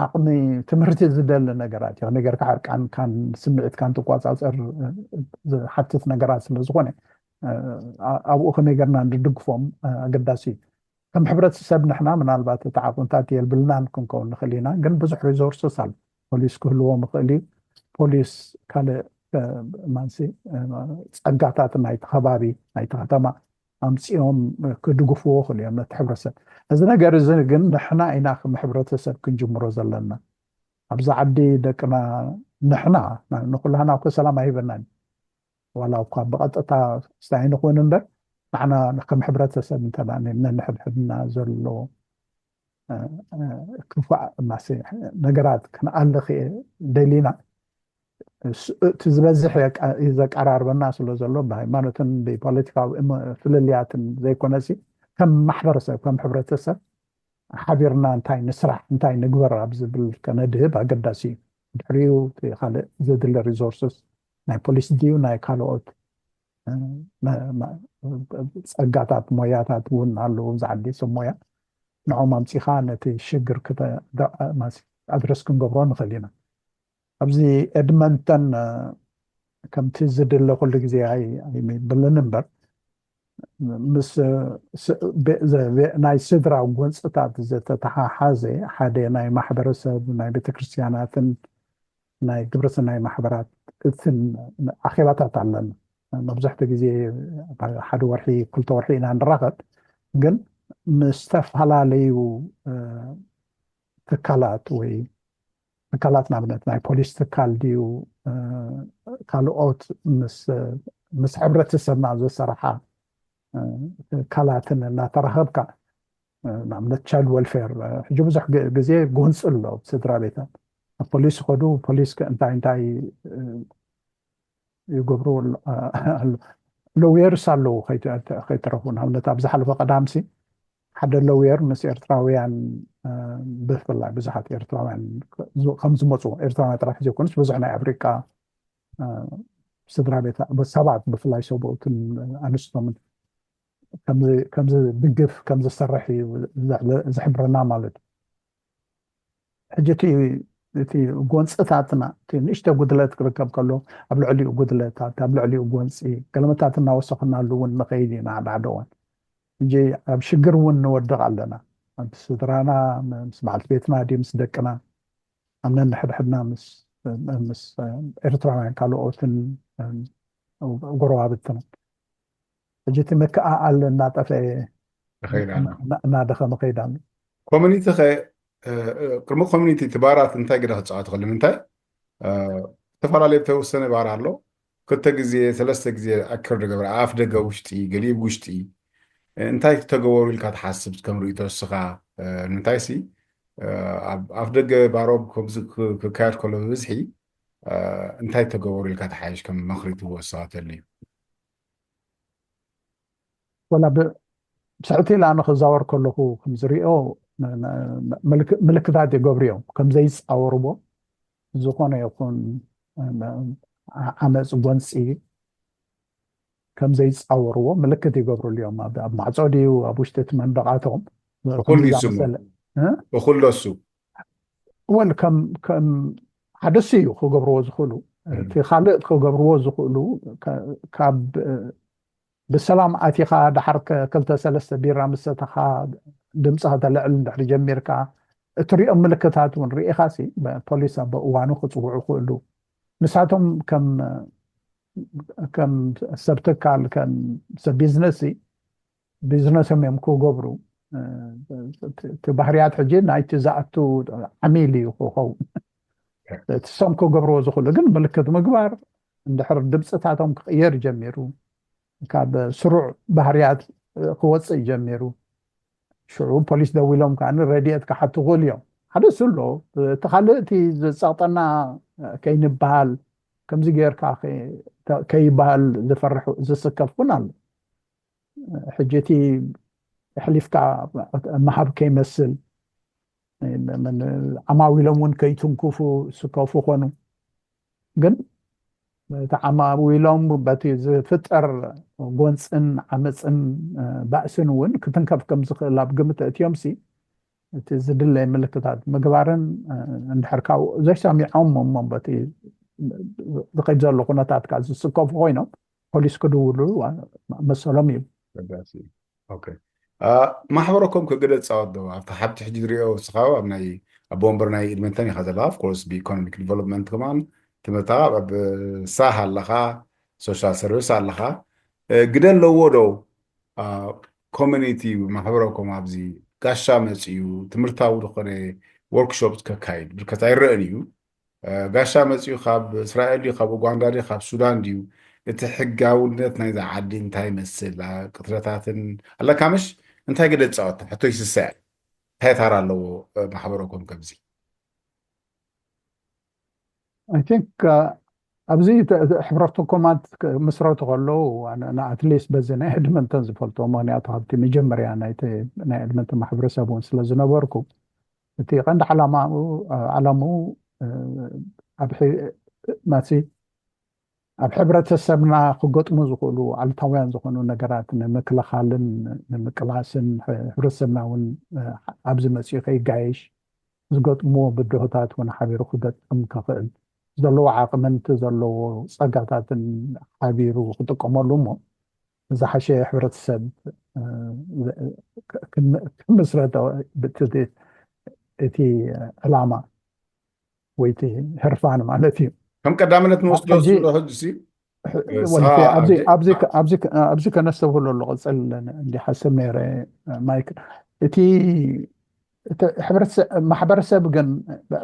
ዓቕሚ ትምህርቲ ዝደሊ ነገራት እዩ ነገር ዓርቃንካን ስምዒትካን ትቆፃፀር ዝሓትት ነገራት ስለ ዝኾነ ኣብኡ ከመይ ጌርና ንድግፎም ኣገዳሲ እዩ ከም ሕብረተሰብ ንሕና ምናልባት እቲ ዓቕምታት የልብልናን ክንከውን ንኽእል ኢና ግን ብዙሕ ሪዞርስስ ኣሎ ፖሊስ ክህልዎ ምኽእል እዩ ፖሊስ ካልእ ማንሲ ፀጋታት ናይቲ ከባቢ ናይቲ ከተማ ኣምፂኦም ክድግፍዎ ክእሉ እዮም ነቲ ሕብረተሰብ እዚ ነገር እዚ ግን ንሕና ኢና ከም ሕብረተሰብ ክንጅምሮ ዘለና ኣብዛ ዓዲ ደቅና ንሕና ንኩላህና እኮ ሰላም ኣይሂበናን ዋላ እኳ ብቐጥታ ስታይ ንኹን እምበር ንሕና ከም ሕብረተሰብ እንተዳ ነንሕድሕድና ዘሎ ክፉእ ማሲ ነገራት ክንኣልኽ ደሊና እቲ ዝበዝሕ ዘቀራርበና ስለ ዘሎ ብሃይማኖትን ብፖለቲካዊ ፍልልያትን ዘይኮነሲ ከም ማሕበረሰብ ከም ሕብረተሰብ ሓቢርና እንታይ ንስራሕ እንታይ ንግበር ኣብ ዝብል ከነድህብ ኣገዳሲ እዩ ድሕሪኡ ካልእ ዘድሊ ሪዞርስስ ናይ ፖሊስ ድዩ ናይ ካልኦት ፀጋታት ሞያታት እውን ኣለዉ ዝዓዲ ሰብ ሞያ ንዖም ኣምፂኻ ነቲ ሽግር ኣድረስ ክንገብሮ ንኽእል ኢና ኣብዚ ኤድመንተን ከምቲ ዝድለ ኩሉ ግዜ ኣይብልን እምበር ምስ ናይ ስድራ ጎንፅታት ዝተተሓሓዘ ሓደ ናይ ማሕበረሰብ ናይ ቤተክርስትያናትን ናይ ግብረሰናይ ማሕበራት እትን ኣኼባታት ኣለና መብዛሕትኡ ግዜ ሓደ ወርሒ 2 ወርሒ ኢና ንራኸብ ግን ምስ ዝተፈላለዩ ትካላት ወይ ትካላት ንኣብነት ናይ ፖሊስ ትካል ድዩ ካልኦት ምስ ሕብረተሰብና ዝሰርሓ ትካላትን እናተራኸብካ ንኣብነት ቻይልድ ዌልፌር ሕጂ ብዙሕ ግዜ ጎንፂ ኣሎ ስድራ ቤታት ኣብ ፖሊስ ይኸዱ ፖሊስ እንታይ ይገብሩ ሎዌርስ ኣለዉ ከይትረኽቡ ንኣብነት ኣብ ዝሓለፈ ቀዳምሲ ሓደ ሎዌር ምስ ኤርትራውያን ብፍላይ ብዙሓት ኤርትራውያን ከም ዝመፁ ኤርትራውያን ጥራሕ ዘይኮኑስ ብዙሕ ናይ ኣፍሪቃ ስድራ ቤት ሰባት ብፍላይ ሰብኡትን ኣንስቶምን ከምዚ ድግፍ ከም ዝሰርሕ እዩ ዝሕብረና ማለት እዩ ሕጂ እቲ ጎንፅታትና እቲ ንእሽተ ጉድለት ክርከብ ከሎ ኣብ ልዕሊኡ ጉድለታት ኣብ ልዕሊኡ ጎንፂ ገለመታት እናወሰኽናሉ እውን ንኸይድ ኢና ሓደ እዋን እንጂ ኣብ ሽግር እውን ንወድቕ ኣለና ኣብ ስድራና ምስ በዓልቲ ቤትና ድዩ ምስ ደቅና ኣብ ነንሕድሕድና ምስ ኤርትራውያን ካልኦትን ጎረባብትና ሕጂ እቲ ምክኣል እናጠፍአ እናደኸመ ከይድ ኣሎ ኮሚኒቲ ቅድሚ ኮሚኒቲ እቲ ባራት እንታይ ግደ ክፃወት ክእል ምንታይ ዝተፈላለዩ ተወሰነ ባር ኣሎ 2 ግዜ 3 ግዜ ኣክር ደገብረ ኣፍ ደገ ውሽጢ ገሊብ ውሽጢ እንታይ ተገበሩ ኢልካ ትሓስብ ከም ርእቶ እስኻ ንምንታይ ሲ ኣፍ ደገ ባሮም ከምዚ ክካየድ ከሎ ብብዝሒ እንታይ ተገበሩ ኢልካ ትሓይሽ ከም መኽሪ ትወስኻተሉ እዩ ወላ ብስዕቲ ኢላ ኣነ ክዛወር ከለኹ ከምዝሪኦ ምልክታት ይገብሩ እዮም ከምዘይፃወርቦ ዝኾነ ይኹን ዓመፅ ጎንፂ ከም ዘይፃወርዎ ምልክት ይገብሩ እዮም ኣብ ማዕፆ ድዩ ኣብ ውሽጢ እቲ መንደቃቶም እኩል ከምዚ ይስሙ ዝኣመሰለ እኩል ለሱ ወል ከም ሓደስ እዩ ክገብርዎ ዝኽእሉ እቲ ካልእ ክገብርዎ ዝኽእሉ ካብ ብሰላም ኣቲኻ ድሓር ክልተ ሰለስተ ቢራ ምስ ሰተኻ ድምፂ ከተልዕል እንድሕር ጀሚርካ እትሪኦም ምልክታት እውን ርኢኻ ሲ ፖሊስ ኣብ እዋኑ ክፅውዑ ይኽእሉ ንሳቶም ከም ሰብ ትካል ከም ሰብ ቢዝነሶም እዮም ክገብሩ እቲ ባህርያት ሕጂ ናይቲ ዝኣቱ ዓሚል እዩ ክኸውን እቲ som ክገብርዎ ዝኽእሉ ግን ምልክት ምግባር እንድሕር ድምፅታቶም ክቅየር ጀሚሩ ካብ ስሩዕ ባህርያት ክወፅእ ጀሚሩ ሽዑ ፖሊስ ደው ኢሎም ከዓ ረድኤት ክሓቱ ይኽእሉ እዮም ሓደ ስሎ እቲ ካልእ እቲ ዝፀቕጠና ከይንበሃል ከምዚ ጌርካ ከይበሃል ዝፈርሕ ዝስከፍ እውን ኣሎ ሕጂ እቲ ሕሊፍካ መሃብ ከይመስል ዓማዊሎም እውን ከይትንክፉ ስከፉ ኮኑ ግን ተዓማዊሎም በቲ ዝፍጠር ጎንፅን ዓመፅን ባእስን እውን ክትንከፍ ከም ዝኽእል ኣብ ግምት እትዮም ሲ እቲ ዝድለይ ምልክታት ምግባርን እንድሕር ካብኡ ዘይሰሚዖም እሞ በቲ ዝኸይድ ዘሎ ኩነታት ካ ዝስከፉ ኮይኖም ፖሊስ ክድውሉ መሰሎም እዩ ማሕበረኩም ክግደ ፃወት ዶ ኣብቲ ሓብቲ ሕጂ ዝሪኦ ስኻ ኣብ ወንበር ናይ ኤድመንተን ኢኻ ዘለካ ኦፍኮርስ ብኢኮኖሚክ ዲቨሎፕመንት ከማን ትምህርትኻ ኣብ ሳህ ኣለኻ ሶሻል ሰርቪስ ኣለኻ ግደ ኣለዎ ዶ ኮሚኒቲ ማሕበረኩም ኣብዚ ጋሻ መፅዩ ትምህርታዊ ዝኾነ ወርክሾፕ ከካይድ ብርከት ኣይረአን እዩ ጋሻ መፅዩ ካብ እስራኤል ድዩ ካብ ኡጋንዳ ድዩ ካብ ሱዳን ድዩ እቲ ሕጋውነት ናይዛ ዓዲ እንታይ ይመስል ቅትረታትን ኣለካምሽ እንታይ ግደ ፃወት ሕቶ ይስስዕ እንታይ ታር ኣለዎ ማሕበረኩም ከምዚ I think ኣብዚ ሕብረት ኩማት ምስረቱ ከለዉ ኣትሊስት በዚ ናይ ኤድመንተን ዝፈልጦ ምክንያቱ ካብቲ መጀመርያ ናይ ኤድመንተን ማሕበረሰብ እውን ስለ ዝነበርኩ እቲ ቀንዲ ዓላምኡ ኣብ ሕብረተሰብና ክገጥሙ ዝኽእሉ ኣሉታውያን ዝኾኑ ነገራት ንምክልኻልን ንምቅላስን ሕብረተሰብና እውን ኣብዚ መፅኡ ከይጋየሽ ዝገጥምዎ ብድሆታት እውን ሓቢሩ ክገጥም ክኽእል ዘለዎ ዓቕምንቲ ዘለዎ ፀጋታትን ሓቢሩ ክጥቀመሉ እሞ ዝሓሸ ሕብረተሰብ ክምስረተ እቲ ዕላማ ወይ እቲ ህርፋን ማለት እዩ ከም ቀዳምነት ንወስዶ ሕጂ ኣብዚ ከነስተብህሉ ኣሎ ቅፅል እንዲሓስብ ነይረ ማይክል እቲ ማሕበረሰብ ግን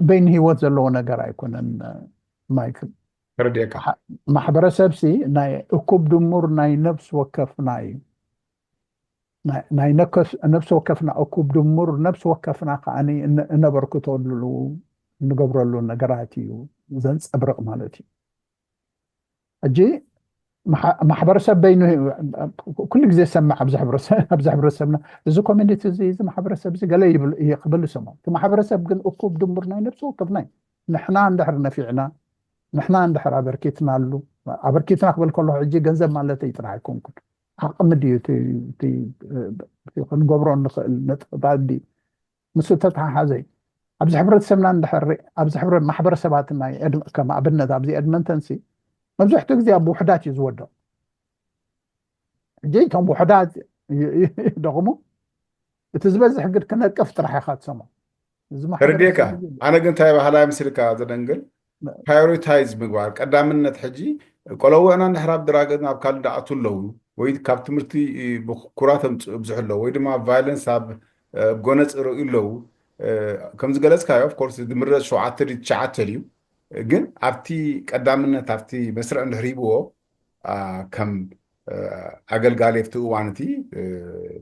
በይኒ ሂወት ዘለዎ ነገር ኣይኮነን ማይክል ማሕበረሰብ ሲ ናይ እኩብ ድሙር ናይ ነፍሲ ወከፍና እዩ ናይ ነፍሲ ወከፍና እኩብ ድሙር ነፍሲ ወከፍና ከዓኒ እነበርክተሉ እንገብረሉ ነገራት እዩ ዘንፀብርቕ ማለት እዩ እጂ ማሕበረሰብ በይኑ ኩሉ ግዜ ሰማዕ ኣብዚ ሕብረተሰብና እዚ ኮሚኒቲ እዚ ማሕበረሰብ እዚ ገለ ይቅብል ሰሞ እቲ ማሕበረሰብ ግን እኩብ ድሙር ናይ ነፍሲ ወከፍና እዩ ንሕና እንድሕር ነፊዕና ንሕና እንድሕር ኣበርኪትናሉ ኣበርኪትና ክብል ከለኹ ሕጂ ገንዘብ ማለት እዩ ጥራሕ ኣይኮንኩን ዓቕሚ ድዩ ክንገብሮ ንኽእል ነጥባት ድዩ ንሱ ተተሓሓዘ እዩ ኣብዚ ሕብረተሰብና እንድሕር ኣብዚ ማሕበረሰባት ከም ኣብነት ኣብዚ ኤድመንተን ሲ መብዛሕትኡ ግዜ ኣብ ውሕዳት እዩ ዝወድቕ ሕጂ እቶም ውሕዳት ደቕሙ እቲ ዝበዝሕ ግድ ክነቅፍ ጥራሕ ኢኻ ትሰምዖ ርድካ ኣነ ግን እንታይ ባህላዊ ምስልካ ዘደንግል ፕራዮሪታይዝ ምግባር ቀዳምነት ሕጂ ቆለውዕና እንድሕር ኣብ ድራገን ኣብ ካልእ ዳኣቱ ኣለዉ ወይ ካብ ትምህርቲ ኩራት ብዙሕ ኣለዉ ወይ ድማ ቫይለንስ ኣብ ጎነፅ ርኡ ኣለዉ ከም ዝገለጽካዮ ኦፍኮርስ ዝምረፅ 7-9 እዩ ግን ኣብቲ ቀዳምነት ኣብቲ መስርዕ እንድሕር ሂብዎ ከም ኣገልጋሊ ኣብቲ እዋን እቲ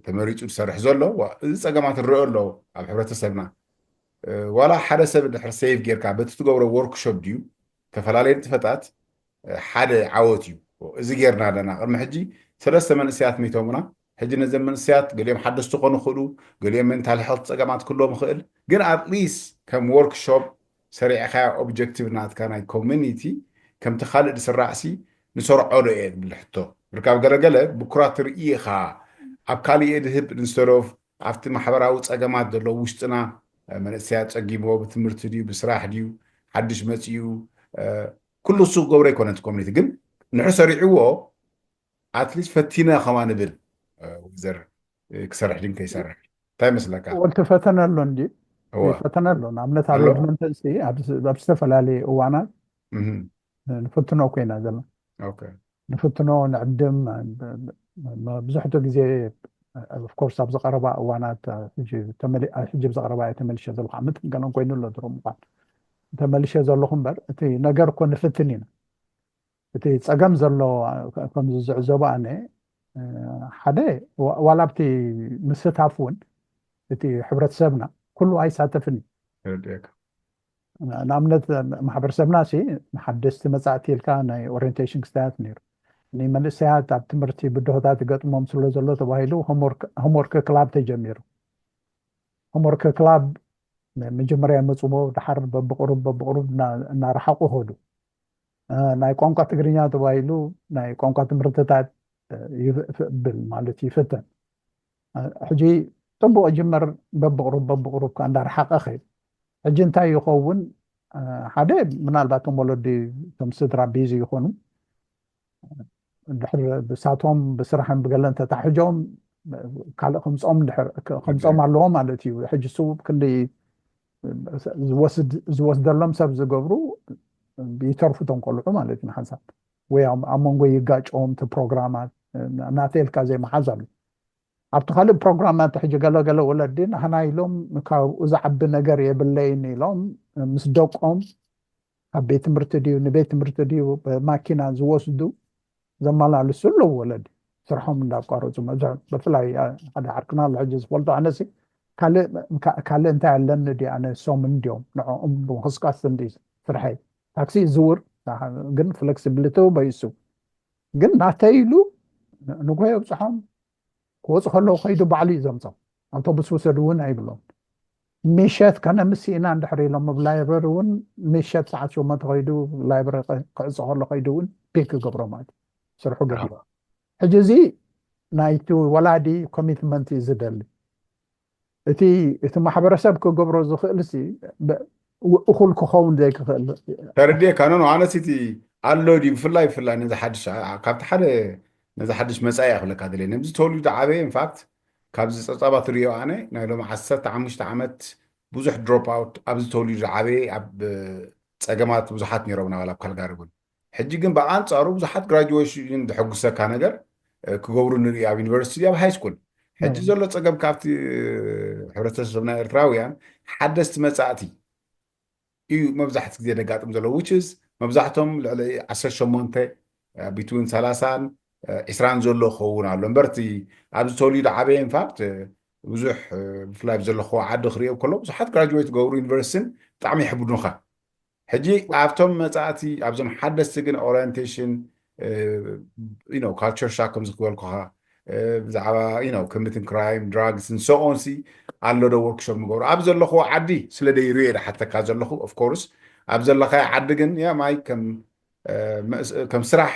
ተመሪፁ ዝሰርሕ ዘሎ እዚ ፀገማት ንሪኦ ኣሎ ኣብ ሕብረተሰብና ዋላ ሓደ ሰብ እንድሕር ሴቭ ጌርካ በቲ ትገብሮ ወርክሾፕ ድዩ ተፈላለየ ንጥፈታት ሓደ ዓወት እዩ እዚ ጌርና ኣለና ቅድሚ ሕጂ 3 መንእስያት ሚቶሙና ሕጂ ነዘን መንእስያት ገሊኦም ሓደስቲ ክኾኑ ይኽእሉ ገሊኦም ሜንታል ሄልት ፀገማት ክህልዎም ይኽእል ግን ኣትሊስት ከም ወርክሾፕ ሰሪዕካ ኦብጀክቲቭ ናትካ ናይ ኮሚኒቲ ከምቲ ካልእ ዝስራዕሲ ንሰርዖ ዶ እየ ዝብል ሕቶ ركاب جلجلة بكرة ترقيها أبكالي إدهب نستروف عفت محبر أو تأجمات دلو وشتنا من السياسة تجيبه بتمرت ديو بسراح ديو حدش مسيو كل سوق جوري كونت كوميتي جم نحسر يعوه أتليست فتينا خمان بال وزر كسرح دين كيسرح تاي مسلكا ወልቲ ፈተነ ኣሎ እንጂ هو ፈተነ ኣሎ ንኣብነት ኣብ الله ሎድመንተንሲ ኣብ ዝተፈላለዩ እዋናት ንፍትኖ ኮይና ዘለና اوكي ንፍትኖ ንዕድም መብዛሕትኡ ግዜ ኦፍኮርስ ኣብ ዝቐረባ እዋናት ሕጂ ብዝቐረባ እየ ተመልሼ ዘለኹ ዓመት ገለን ኮይኑ ኣሎ ድሮ ምኳን ተመልሼ ዘለኹ እምበር እቲ ነገር እኮ ንፍትን ኢና እቲ ፀገም ዘሎ ከምዚ ዝዕዘቦ ኣነ ሓደ ዋላ ኣብቲ ምስታፍ እውን እቲ ሕብረተሰብና ኩሉ ኣይሳተፍን እዩ رديك ንኣብነት ማሕበረሰብና ሲ ንሓደስቲ መፃእቲ ኢልካ ናይ ኦሪንቴሽን ክስተያት ነይሩ ንመንእሰያት ኣብ ትምህርቲ ብድሆታት ይገጥሞም ስለ ዘሎ ተባሂሉ ሆምወርክ ክላብ ተጀሚሩ ሆምወርክ ክላብ መጀመርያ መፅሞ ድሓር በብቁሩብ እናረሓቁ ኸዱ ናይ ቋንቋ ትግርኛ ተባሂሉ ናይ ቋንቋ ትምህርትታት ይብል ማለት ይፍተን ሕጂ ጥቡቅ ጅመር በብቁሩብ ካ እንዳረሓቀ ኸይድ ሕጂ እንታይ ይኸውን ሓደ ምናልባቶም ወለዲ ቶም ስድራ ቢዚ ይኾኑ ድሕር ብሳቶም ብስራሕን ብገለን ተታሕጆም ካልእ ከምፆም ኣለዎ ማለት እዩ ሕጂ ሱ ክንዲ ዝወስደሎም ሰብ ዝገብሩ ይተርፉቶም ቆልዑ ማለት እዩ ንሓንሳብ ወይ ኣብ መንጎ ይጋጭኦም እቲ ፕሮግራማት እናተልካ ዘይመሓዝ ኣሎ ኣብቲ ካልእ ፕሮግራማት ሕጂ ገለገለ ወለዲ ንሕና ኢሎም ካብኡ ዝዓቢ ነገር የብለይን ኢሎም ምስ ደቆም ኣብ ቤት ትምህርቲ ድዩ ንቤት ትምህርቲ ድዩ ብማኪና ዝወስዱ ዘመላልሱ ኣለዉ ወለዲ ስርሖም እንዳቋረፁ ብፍላይ ሓደ ዓርክና ኣሎ ሕጂ ዝፈልጦ ኣነሲ ካልእ እንታይ ኣለኒ ዲ ኣነ ሶምን እንዲዮም ንዕኦም ብምክስቃስ እንዲ ስርሐይ ታክሲ ዝውር ግን ፍሌክሲቢሊቲ በይሱ ግን ናተይሉ ንጎየ ብፅሖም ክወፁ ከለዉ ከይዱ ባዕሉ እዩ ዘምፆም ኣውቶቡስ ውሰድ እውን ኣይብሎም ምሸት ከነ ምስ ኢና እንድሕር ኢሎም ኣብ ላይብረሪ እውን ምሸት ሰዓት 8 ከይዱ ላይብረሪ ክዕፆ ከሎ ከይዱ እውን ፒክ ክገብሮ ማለት ስርሑ ገዲሉ ሕጂ እዚ ናይቲ ወላዲ ኮሚትመንት እዩ ዝደሊ እቲ ማሕበረሰብ ክገብሮ ዝኽእል ሲ እኹል ክኸውን ዘይክኽእል تردي كانوا أنا سيتي الله دي بفلا نزح حدش كابت حدا نزح حدش مسايا خلك هذا لين بس تقولي تعبي إن فاكت كابز صعبة تريو أنا نايلهم حسيت عمش تعمت بزح دروب أوت أبز تقولي تعبي أب تجمعت بزحات نيرونا ولا بكل جاربون حجي جنب بعان صاروا بزحات graduation دحق سكانجر كجورو نري أب university أب high school حجي زلوا تجمع كابتي حرتش زمنا إرتراويان حدثت مساعتي እዩ መብዛሕት ግዜ ደጋጥም ዘሎ which is መብዛሕቶም ልዕሊ 18 between 30 20 ዘሎ ክኸውን ኣሎ እምበርቲ ኣብዚ ተወሊዱ ዓበየ ኢንፋክት ብዙሕ ብፍላይ ዘለኹ ዓዲ ክሪኦ ከሎ ብዙሓት ግራጁዌት ገብሩ ዩኒቨርሲቲን ብጣዕሚ ይሕብዱኻ ሕጂ ኣብቶም መፃእቲ ኣብዞም ሓደስቲ ግን ኦሪንቴሽን ካልቸር ሻክ ከም ዝክበልኩኻ ብዛዕባ ኮሚቲንግ ክራይም ድራግስን ሶኦንሲ ኣሎ ዶ ወርክሾፕ ንገብሩ ኣብ ዘለኹ ዓዲ ስለ ደይርዮ ዳ ሓተካ ዘለኹ ኦፍኮርስ ኣብ ዘለኻ ዓዲ ግን ያ ማይ ከም ስራሕ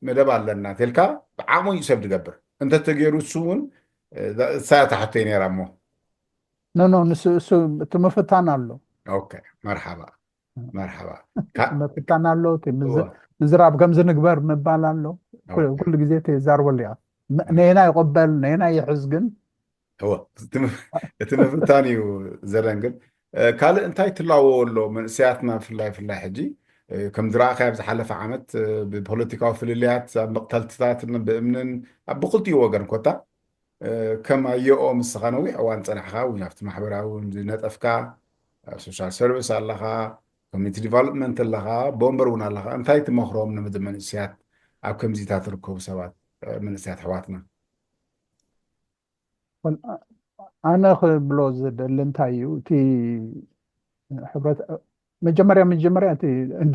መደብ ኣለና ተልካ ብዓቕሙ ሰብ ዝገብር እንተተገይሩ እሱ እውን ሳያታሕተይ ነይራ እሞ ንሱ እቲ ምፍታን ኣሎ ኦኬ መርሓባ ምፍታን ኣሎ ምዝራብ ከምዚ ንግበር ምባል ኣሎ ኩሉ ግዜ ተዛርበሉ እያ ነና ይቕበል ነና ይሕዝ ግን هو تمفتاني وزرنجل قال انتي تلاوو له من سياتنا في الله حجي كم دراخه بزحلف عامت ببوليتيكا فليليات مقتلتات بامن بقلتي وغن كوتا كما يوم السخنوي او ان صنحها ونفت محبراو نطفكا سوشال سيرفيس اللها كوميونتي ديفلوبمنت اللها بومبرون اللها انتي تمخروم من سيات او كم زيتات ركوب سوات من سيات حواتنا ኣነ ክብሎ ዝደሊ እንታይ እዩ እቲ ሕብረት መጀመርያ እቲ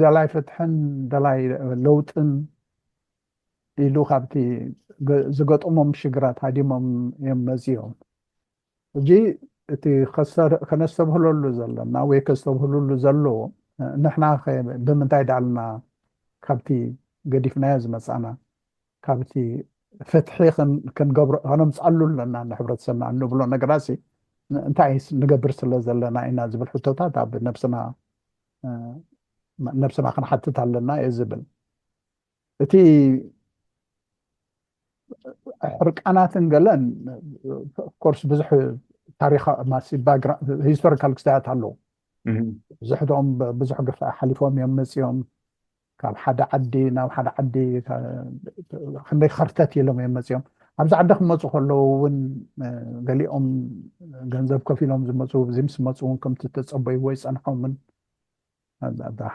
ደላይ ፍትሕን ደላይ ለውጥን ኢሉ ካብቲ ዝገጥሞም ሽግራት ሃዲሞም እዮም መፅኦም እጂ እቲ ከነስተብህለሉ ዘለና ወይ ከስተብህልሉ ዘለዎ ንሕና ብምንታይ ዳልና ካብቲ ገዲፍናዮ ዝመፃና ካብቲ ፍትሒ ክንገብሮ ከነምፅኣሉ ኣለና ንሕብረተሰብና እንብሎ ነገራሲ እንታይ ንገብር ስለ ዘለና ኢና ዝብል ሕቶታት ኣብ ነብስና ክንሓትት ኣለና እየ ዝብል እቲ ሕርቃናትን ገለን ኮርስ ብዙሕ ታሪክ ሂስቶሪካል ክስታያት ኣለዎ ብዙሕቶም ብዙሕ ግፍዕ ሓሊፎም እዮም መፅኦም ካብ ሓደ ዓዲ ናብ ሓደ ዓዲ ክንደይ ከርተት ኢሎም እዮም መፅኦም ኣብዚ ዓዲ ክመፁ ከለዉ እውን ገሊኦም ገንዘብ ከፍ ኢሎም ዝመፁ እዚ ምስ መፁ እውን ከምቲ ተፀበይዎ ይፀንሖምን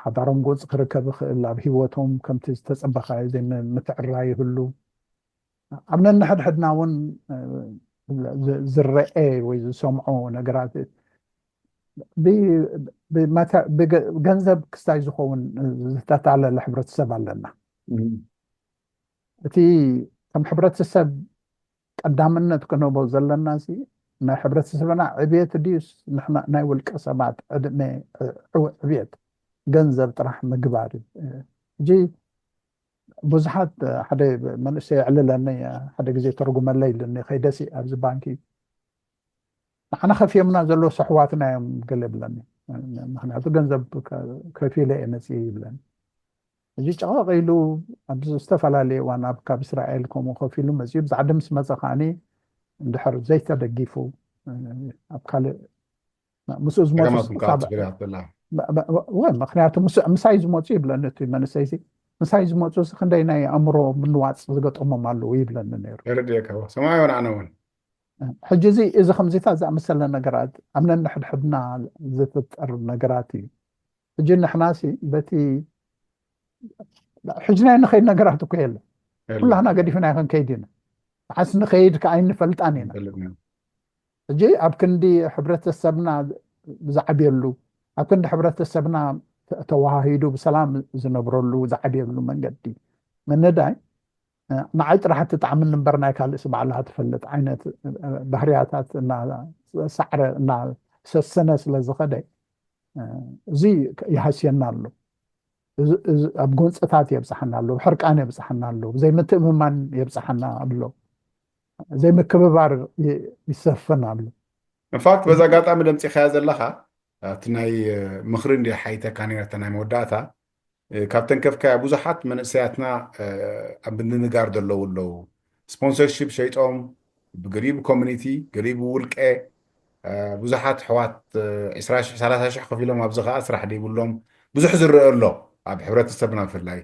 ሓዳሮም ጎፅ ክርከብ ይኽእል ኣብ ሂወቶም ከምቲ ዝተፀበኸ ዘይምትዕራ ይህሉ ኣብ ነንሕድሕድና እውን ዝረአ ወይ ዝሰምዖ ነገራት ብገንዘብ ክስታይ ዝኸውን ዝተታለለ ሕብረተሰብ ኣለና እቲ ከም ሕብረተሰብ ቀዳምነት ክንህቦ ዘለና ናይ ሕብረተሰብና ዕብየት ድዩስ ንሕና ናይ ውልቀ ሰባት ዕድመ ዕብየት ገንዘብ ጥራሕ ምግባር እጂ ብዙሓት ሓደ መንእሰይ ይዕልለኒ ሓደ ግዜ ተርጉመለይ ኢልኒ ከይደሲ ኣብዚ ባንኪ ንሓና ከፊዮምና ዘሎ ስሕዋትና እዮም ገለ ይብለኒ ምክንያቱ ገንዘብ ከፊለ እየ መፅእ ይብለኒ እጂ ጨቐቕ ኢሉ ኣብ ዝተፈላለየ እዋን ኣብ ካብ እስራኤል ከምኡ ከፍ ኢሉ መፅኡ ብዛዕዲ ምስ መፀ ከዓኒ እንድሕር ዘይተደጊፉ ኣብ ካልእ ምስኡ ዝመፁ ምክንያቱ ምሳይ ዝመፁ ይብለኒ እቲ መንእሰይ ምሳይ ዝመፁ ክንደይ ናይ ኣእምሮ ምንዋፅ ዝገጠሞም ኣለዉ ይብለኒ ነይሩ ሰማዮን ኣነ እውን ሕጂ እዚ ከምዚታት ዝኣመሰለ ነገራት ኣብ ነንሕድሕድና ዝፍጠር ነገራት እዩ ሕጂ ንሕናሲ በቲ ሕጂ ናይ ንኸይድ ነገራት እኮ የለ ኩላህና ገዲፍና ክንከይድ ኢና ሓስ ንኸይድ ከዓ ኣይንፈልጣን ኢና ሕጂ ኣብ ክንዲ ሕብረተሰብና ዝዓብየሉ ኣብ ክንዲ ሕብረተሰብና ተዋሃሂዱ ብሰላም ዝነብረሉ ዝዓብየሉ መንገዲ ምንዳይ ንዓይ ጥራሕ እትጣዕምን እምበር ናይ ካልእ ባዕልካ ትፈልጥ ዓይነት ባህርያታት ሳዕረ እናሰሰነ ስለ ዝኸደ እዚ ይሃስየና ኣሎ ኣብ ጎንፅታት የብፅሐና ኣሎ ሕርቃን የብፅሐና ኣሎ ዘይምትእምማን የብፅሐና ኣሎ ዘይምክብባር ይሰፍን ኣሎ እንፋክት በዛ ኣጋጣሚ ደምፂኻያ ዘለካ እቲ ናይ ምክሪ እንዲ ሓይተካ ነርተ ናይ መወዳእታ ካብተን ከፍካያ ብዙሓት መንእሰያትና ኣብ ምንጋር ዘለዉ ኣለዉ ስፖንሰርሽፕ ሸይጦም ብገሊቡ ኮሚኒቲ ገሊቡ ውልቀ ብዙሓት ኣሕዋት 20,000 ከፍ ኢሎም ኣብዚ ከዓ ስራሕ ደይብሎም ብዙሕ ዝረአ ኣሎ ኣብ ሕብረተሰብና ብፍላይ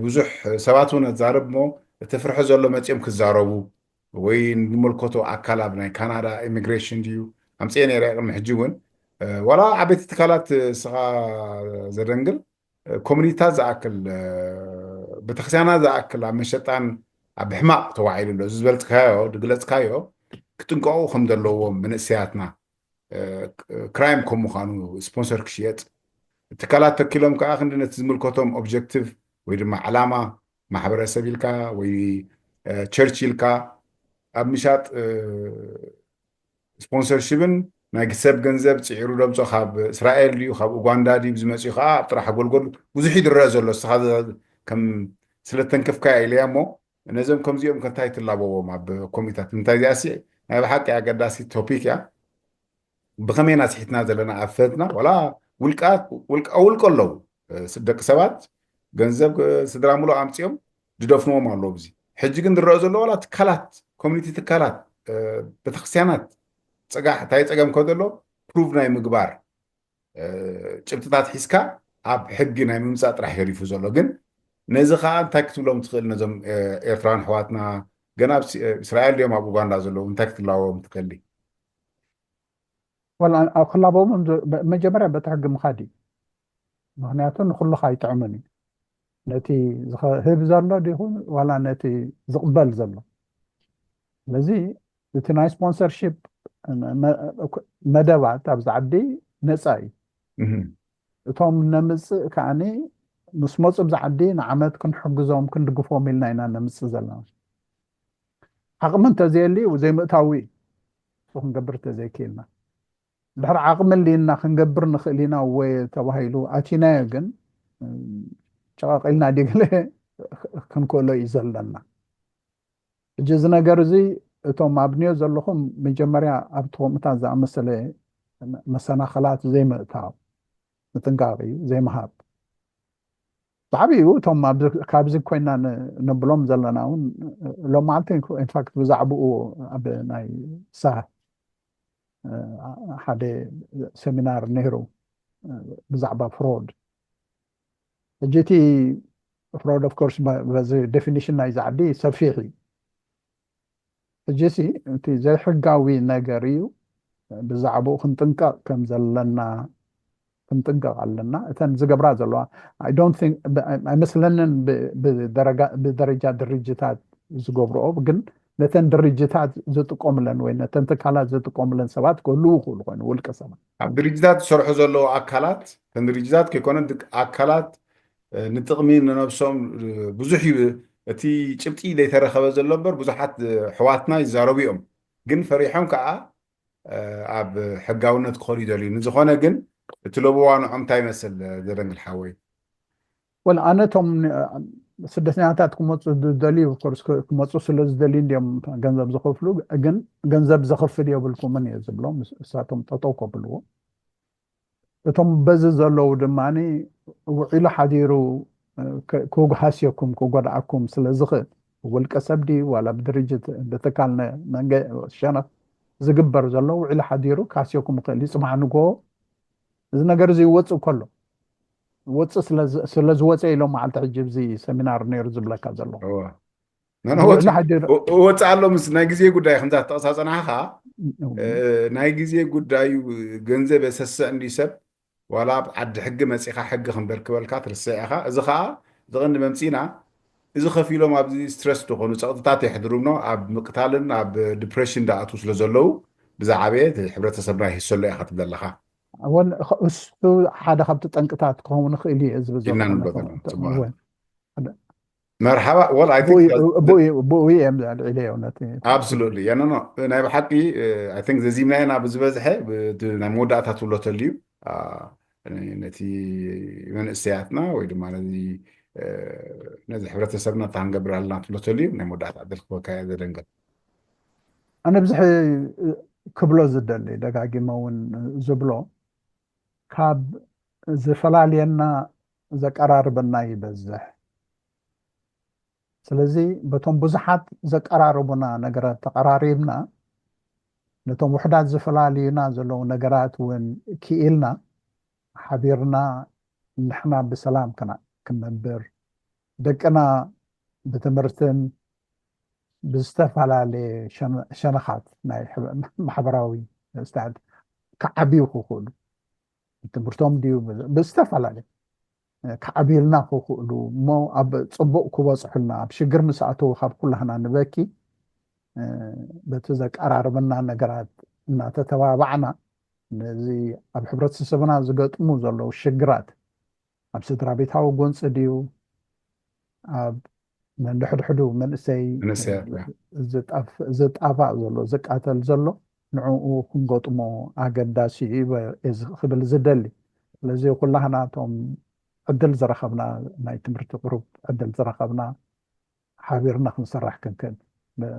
ብዙሕ ሰባት እውን ኣዛርብ ሞ እቲ ፍርሒ ዘሎ መፅኦም ክዛረቡ ወይ ንምልከቶ ኣካል ኣብ ናይ ካናዳ ኢሚግሬሽን ድዩ ኣምፅአ ነይረ ቅድሚ ሕጂ እውን ዋላ ዓበይቲ ትካላት ስኻ ዘደንግል ኮሚኒታት ዝኣክል ቤተክርስትያናት ዝኣክል ኣብ መሸጣን ኣብ ሕማቕ ተዋዒሉ ኣሎ እዚ ዝበልፅካዮ ድግለፅካዮ ክጥንቀቑ ከም ዘለዎም መንእሰያትና ክራይም ከም ምዃኑ ስፖንሰር ክሽየጥ ትካላት ተኪሎም ከዓ ክንዲ ነቲ ዝምልከቶም ኦብጀክቲቭ ወይ ድማ ዓላማ ማሕበረሰብ ኢልካ ወይ ቸርች ኢልካ ኣብ ምሻጥ ስፖንሰርሽፕን ናይ ሰብ ገንዘብ ፅዒሩ ደምፆ ካብ እስራኤል ድዩ ካብ ኡጋንዳ ድዩ ዝመፅኡ ከዓ ኣብ ጥራሕ ኣገልገሉ ብዙሕ ይድረአ ዘሎ እስኻ ከም ስለተንከፍካያ ኢለያ እሞ ነዞም ከምዚኦም ከንታይ ትላበዎም ኣብ ኮሚታት እንታይ ዚኣሲ ናይ ብሓቂ ኣገዳሲ ቶፒክ እያ ብኸመይ ናስሒትና ዘለና ኣብ ፈትና ዋላ ውልቀ ኣለዉ ደቂ ሰባት ገንዘብ ስድራ ሙሉ ኣምፅኦም ዝደፍንዎም ኣለዉ እዚ ሕጂ ግን ዝረአ ዘሎ ዋላ ትካላት ኮሚኒቲ ትካላት ቤተክርስትያናት ፀጋሕ እንታይ ፀገም ከሎ ፕሩቭ ናይ ምግባር ጭብጥታት ሒዝካ ኣብ ሕጊ ናይ ምምፃእ ጥራሕ ገሪፉ ዘሎ ግን ነዚ ከዓ እንታይ ክትብሎም ትኽእል ነዞም ኤርትራን ኣሕዋትና ገና ኣብ እስራኤል ድዮም ኣብ ኡጋንዳ ዘለዉ እንታይ ክትላቦም ትኽእሊ ኣብ ክላቦም መጀመርያ በቲ ሕጊ ምኻድ እዩ ምክንያቱ ንኩሉካ ኣይጥዕምን እዩ ነቲ ዝህብ ዘሎ ዲኹን ዋላ ነቲ ዝቕበል ዘሎ ስለዚ እቲ ናይ ስፖንሰርሽፕ መደባት ኣብዚ ዓዲ ነፃ እዩ እቶም ነምፅእ ከዓኒ ምስ መፁ ብዛ ዓዲ ንዓመት ክንሕግዞም ክንድግፎም ኢልና ኢና ነምፅእ ዘለና ዓቕሚ እንተዘየሊ ዘይምእታዊ እዩ ክንገብር እንተዘይክኢልና ድሕሪ ዓቕሚ ልና ክንገብር ንኽእል ኢና ወይ ተባሂሉ ኣቲናዮ ግን ጨቓቒልና ዲግለ ክንከሎ እዩ ዘለና ሕጂ እዚ ነገር እዚ እቶም ኣብንዮ ዘለኹም መጀመርያ ኣብቲ ከምኡታት ዝኣመሰለ መሰናኽላት ዘይምእታው ምጥንቃቕ እዩ ዘይምሃብ ብዓብኡ እቶም ካብዚ ኮይና ነብሎም ዘለና እውን ሎም መዓልቲ ኢንፋክት ብዛዕባኡ ኣብ ናይ ሳህ ሓደ ሰሚናር ነይሩ ብዛዕባ ፍሮድ ሕጂ እቲ ፍሮድ ኦፍ ኮርስ በዚ ዴፊኒሽን ናይ ዛዕዲ ሰፊሕ እዩ ሕጂ እቲ ዘይሕጋዊ ነገር እዩ ብዛዕባኡ ክንጥንቀቕ ከም ዘለና ክንጥንቀቕ ኣለና እተን ዝገብራ ዘለዋ ኣይመስለንን ብደረጃ ድርጅታት ዝገብርኦ ግን ነተን ድርጅታት ዝጥቀሙለን ወይ ነተን ትካላት ዝጥቀሙለን ሰባት ክህልው ይኽእሉ ኮይኑ ውልቀ ሰባት ኣብ ድርጅታት ዝሰርሑ ዘለዉ ኣካላት ተን ድርጅታት ከይኮነ ኣካላት ንጥቕሚ ንነብሶም ብዙሕ እቲ ጭብጢ ዘይተረኸበ ዘሎ እምበር ብዙሓት ሕዋትና ይዛረቡ እዮም ግን ፈሪሖም ከዓ ኣብ ሕጋውነት ክኸዱ ይደልዩ ንዝኾነ ግን እቲ ለብዋ ንዖም እንታይ ይመስል ዘደንግል ሓወይ ወል ኣነቶም ስደተኛታት ክመፁ ዝደልዩ ኮርስ ክመፁ ስለ ዝደልዩ እንዲኦም ገንዘብ ዝኸፍሉ ግን ገንዘብ ዘኽፍል የብልኩምን እየ ዝብሎም እሳቶም ጠጠው ከብልዎ እቶም በዚ ዘለዉ ድማኒ ውዒሉ ሓዲሩ ክጉሃስየኩም ክጎድዓኩም ስለ ዝኽእል ውልቀ ሰብ ድዩ ዋላ ብድርጅት ብትካል ሸነኽ ዝግበር ዘሎ ውዒሉ ሓዲሩ ካስየኩም ክእል ይፅማዕ ንግሆ እዚ ነገር እዚ ይወፅእ ከሎ ወፅእ ስለ ዝወፀ ኢሎም መዓልቲ ሕጂ ብዚ ሰሚናር ነይሩ ዝብለካ ዘሎ ወፅእ ኣሎ ምስ ናይ ግዜ ጉዳይ ከምዛ ተጠቕሳ ፀናሕኻ ናይ ግዜ ጉዳዩ ገንዘብ የሰስዕ እንዲ ሰብ ዋላ ዓዲ ሕጊ መፂኻ ሕጊ ክንበርክበልካ ትርስዕ ኢኻ እዚ ከዓ ዝቐንዲ መምፂና እዚ ከፊሎም ኣብዚ ስትረስ ዝኾኑ ፀቕጥታት የሕድሩምኖ ኣብ ምቕታልን ኣብ ዲፕሬሽን ዳኣቱ ስለ ዘለዉ ብዛዕበየ ሕብረተሰብና ይህሰሎ ኢኻ ትብል ኣለኻ እሱ ሓደ ካብቲ ጠንቅታት ክኸውን ይኽእል እዩ ዝብል ዘሎ መርሓባ ብኡ እዮም ልዕለ እውነት ኣብሶሉትሊ ያኖ ናይ ብሓቂ ኣይ ቲንክ ዘዚምናየና ብዝበዝሐ ናይ መወዳእታ ትብሎ ተልዩ ነቲ መንእሰያትና ወይ ድማ ነዚ ሕብረተሰብና እታ ክንገብር ኣለና ትብሎ ተልዩ ናይ መወዳእታ ዕድል ክበካ እያ ዘደንገል ኣነ ብዙሕ ክብሎ ዝደሊ ደጋጊመ እውን ዝብሎ ካብ ዝፈላለየና ዘቀራርበና ይበዝሕ ስለዚ በቶም ብዙሓት ዘቀራርቡና ነገራት ተቀራሪብና ነቶም ውሕዳት ዝፈላለዩና ዘለዉ ነገራት እውን ክኢልና ሓቢርና ንሕና ብሰላም ክንነብር ደቅና ብትምህርትን ብዝተፈላለየ ሸነኻት ናይ ማሕበራዊ ስታት ክዓብዩ ክኽእሉ ትምህርቶም ድዩ ብዝተፈላለየ ክዓብዩልና ክኽእሉ እሞ ኣብ ፅቡቕ ክበፅሑልና ኣብ ሽግር ምስኣተው ካብ ኩላህና ንበኪ በቲ ዘቀራርበና ነገራት እናተተባባዕና ነዚ ኣብ ሕብረተሰብና ዝገጥሙ ዘለዉ ሽግራት ኣብ ስድራ ቤታዊ ጎንፂ ድዩ ኣብ መንድሕድሕዱ መንእሰይ ዝጣፋእ ዘሎ ዝቃተል ዘሎ ንዕኡ ክንገጥሞ ኣገዳሲ ክብል ዝደሊ ስለዚ ኩላህና እቶም ዕድል ዝረኸብና ናይ ትምህርቲ ቅሩብ ዕድል ዝረኸብና ሓቢርና ክንሰርሕ ክንክእል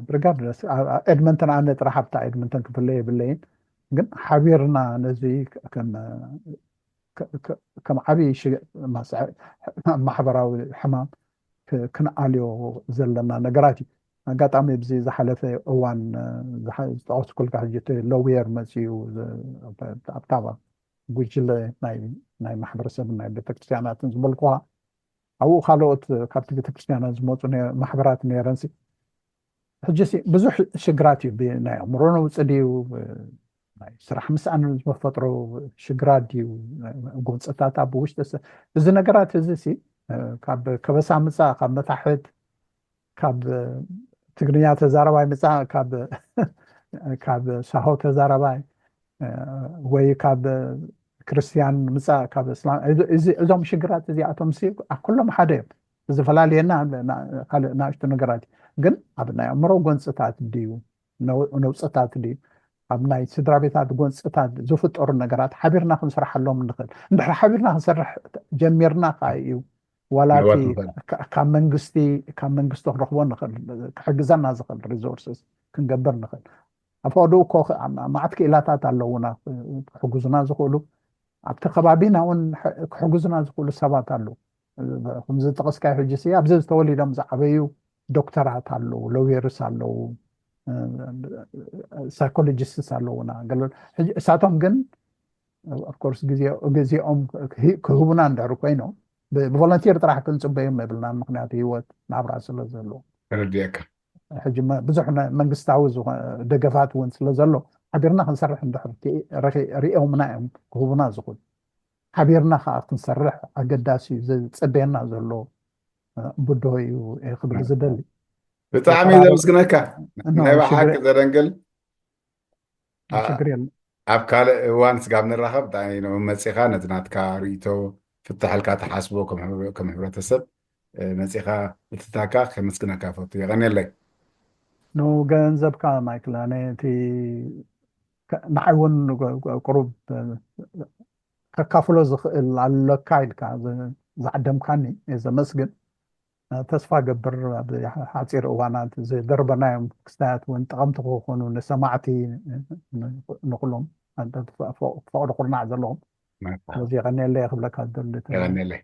ብሪጋርድለስ ኤድመንተን ኣነ ጥራሕ ኣብታ ኤድመንተን ክፍለ የብለይን ግን ሓቢርና ነዚ ከም ዓብይ ማሕበራዊ ሕማም ክንኣልዮ ዘለና ነገራት እዩ ኣጋጣሚ ብዚ ዝሓለፈ እዋን ዝጠቐሱ ኩልካ ሕጂ ሎውየር መፅኡ ኣብታ ጉጅለ ናይ ማሕበረሰብን ናይ ቤተክርስትያናትን ዝበልኩዋ ኣብኡ ካልኦት ካብቲ ቤተክርስትያናት ዝመፁ ማሕበራት ነረንሲ ሕጂ ብዙሕ ሽግራት እዩ ናይ ኣእምሮ ነውፅእ ድዩ ናይ ስራሕ ምስኣን ዝመፈጥሮ ሽግራት ድዩ ጎንፅታት ኣብ ውሽጢ እዚ ነገራት እዚ ካብ ከበሳ ምፃእ ካብ መታሕት ካብ ትግርኛ ተዛረባይ ምፃእ ካብ ሳሆ ተዛረባይ ወይ ካብ ክርስቲያን ምፃእ ካብ እስላም እዞም ሽግራት እዚኣቶም ኩሎም ሓደ እዮም ዝተፈላለየና ካልእ ናእሽቱ ነገራት ግን ኣብ ናይ ኣእምሮ ጎንፅታት ድዩ ነውፅታት ድዩ ኣብ ናይ ስድራ ቤታት ጎንፅታት ዝፍጠሩ ነገራት ሓቢርና ክንሰርሓሎም ንኽእል እንድሕር ሓቢርና ክንሰርሕ ጀሚርና ከዓ እዩ نوات ولاتي نخل. كان منجستي رخبون نخل حجزنا زخل ريسورسز كنقبر نخل أفادو كوخ معتك إلى تاتالونا حجزنا زخولو أبت خبابينا ون حجزنا زخولو سبات اللو خمز تقص كاي حجسية أبزز تولي دم زعبيو دكتورات اللو لويرس اللو سايكولوجيست اللونا قالوا ساعتهم جن of course ጊዜኦም ክህቡና እንዳሩ ኮይኑ ብቮለንቲር ጥራሕ ክንፅበዮም የብልና ምክንያቱ ሂወት ናብራ ስለ ዘሎ ከረድየካ ሕጂ ብዙሕ መንግስታዊ ደገፋት እውን ስለ ዘሎ ሓቢርና ክንሰርሕ እንድሕር ሪኦምና እዮም ክህቡና ዝኽእሉ ሓቢርና ከዓ ክንሰርሕ ኣገዳሲ እዩ ዝፅበየና ዘሎ ብዶ እዩ ክብል ዝደሊ ብጣዕሚ ዘመስግነካ ናይ ባሓቂ ዘደንግል ሽግር የለን ኣብ ካልእ እዋን ስጋብ ንራኸብ ብጣዕሚ መፂኻ ነቲ ናትካ ርእቶ ፍትሓልካ ተሓስቦ ከም ሕብረተሰብ መፂኻ ብትታካ ከመስግነካ ፈቱ ይቐኒየለይ ኖ ገንዘብካ ማይክል ኣነ እቲ ንዓይ እውን ቁሩብ ከካፍሎ ዝኽእል ኣለካ ኢልካ ዝዓደምካኒ ዘመስግን ተስፋ ገብር ኣብ ሓፂር እዋናት ዝደርበናዮም ክስታያት እውን ጠቐምቲ ክኾኑ ንሰማዕቲ ንኩሎም فقد قرنا عز اللهم الذي غني الله يخلك هذا يغني لي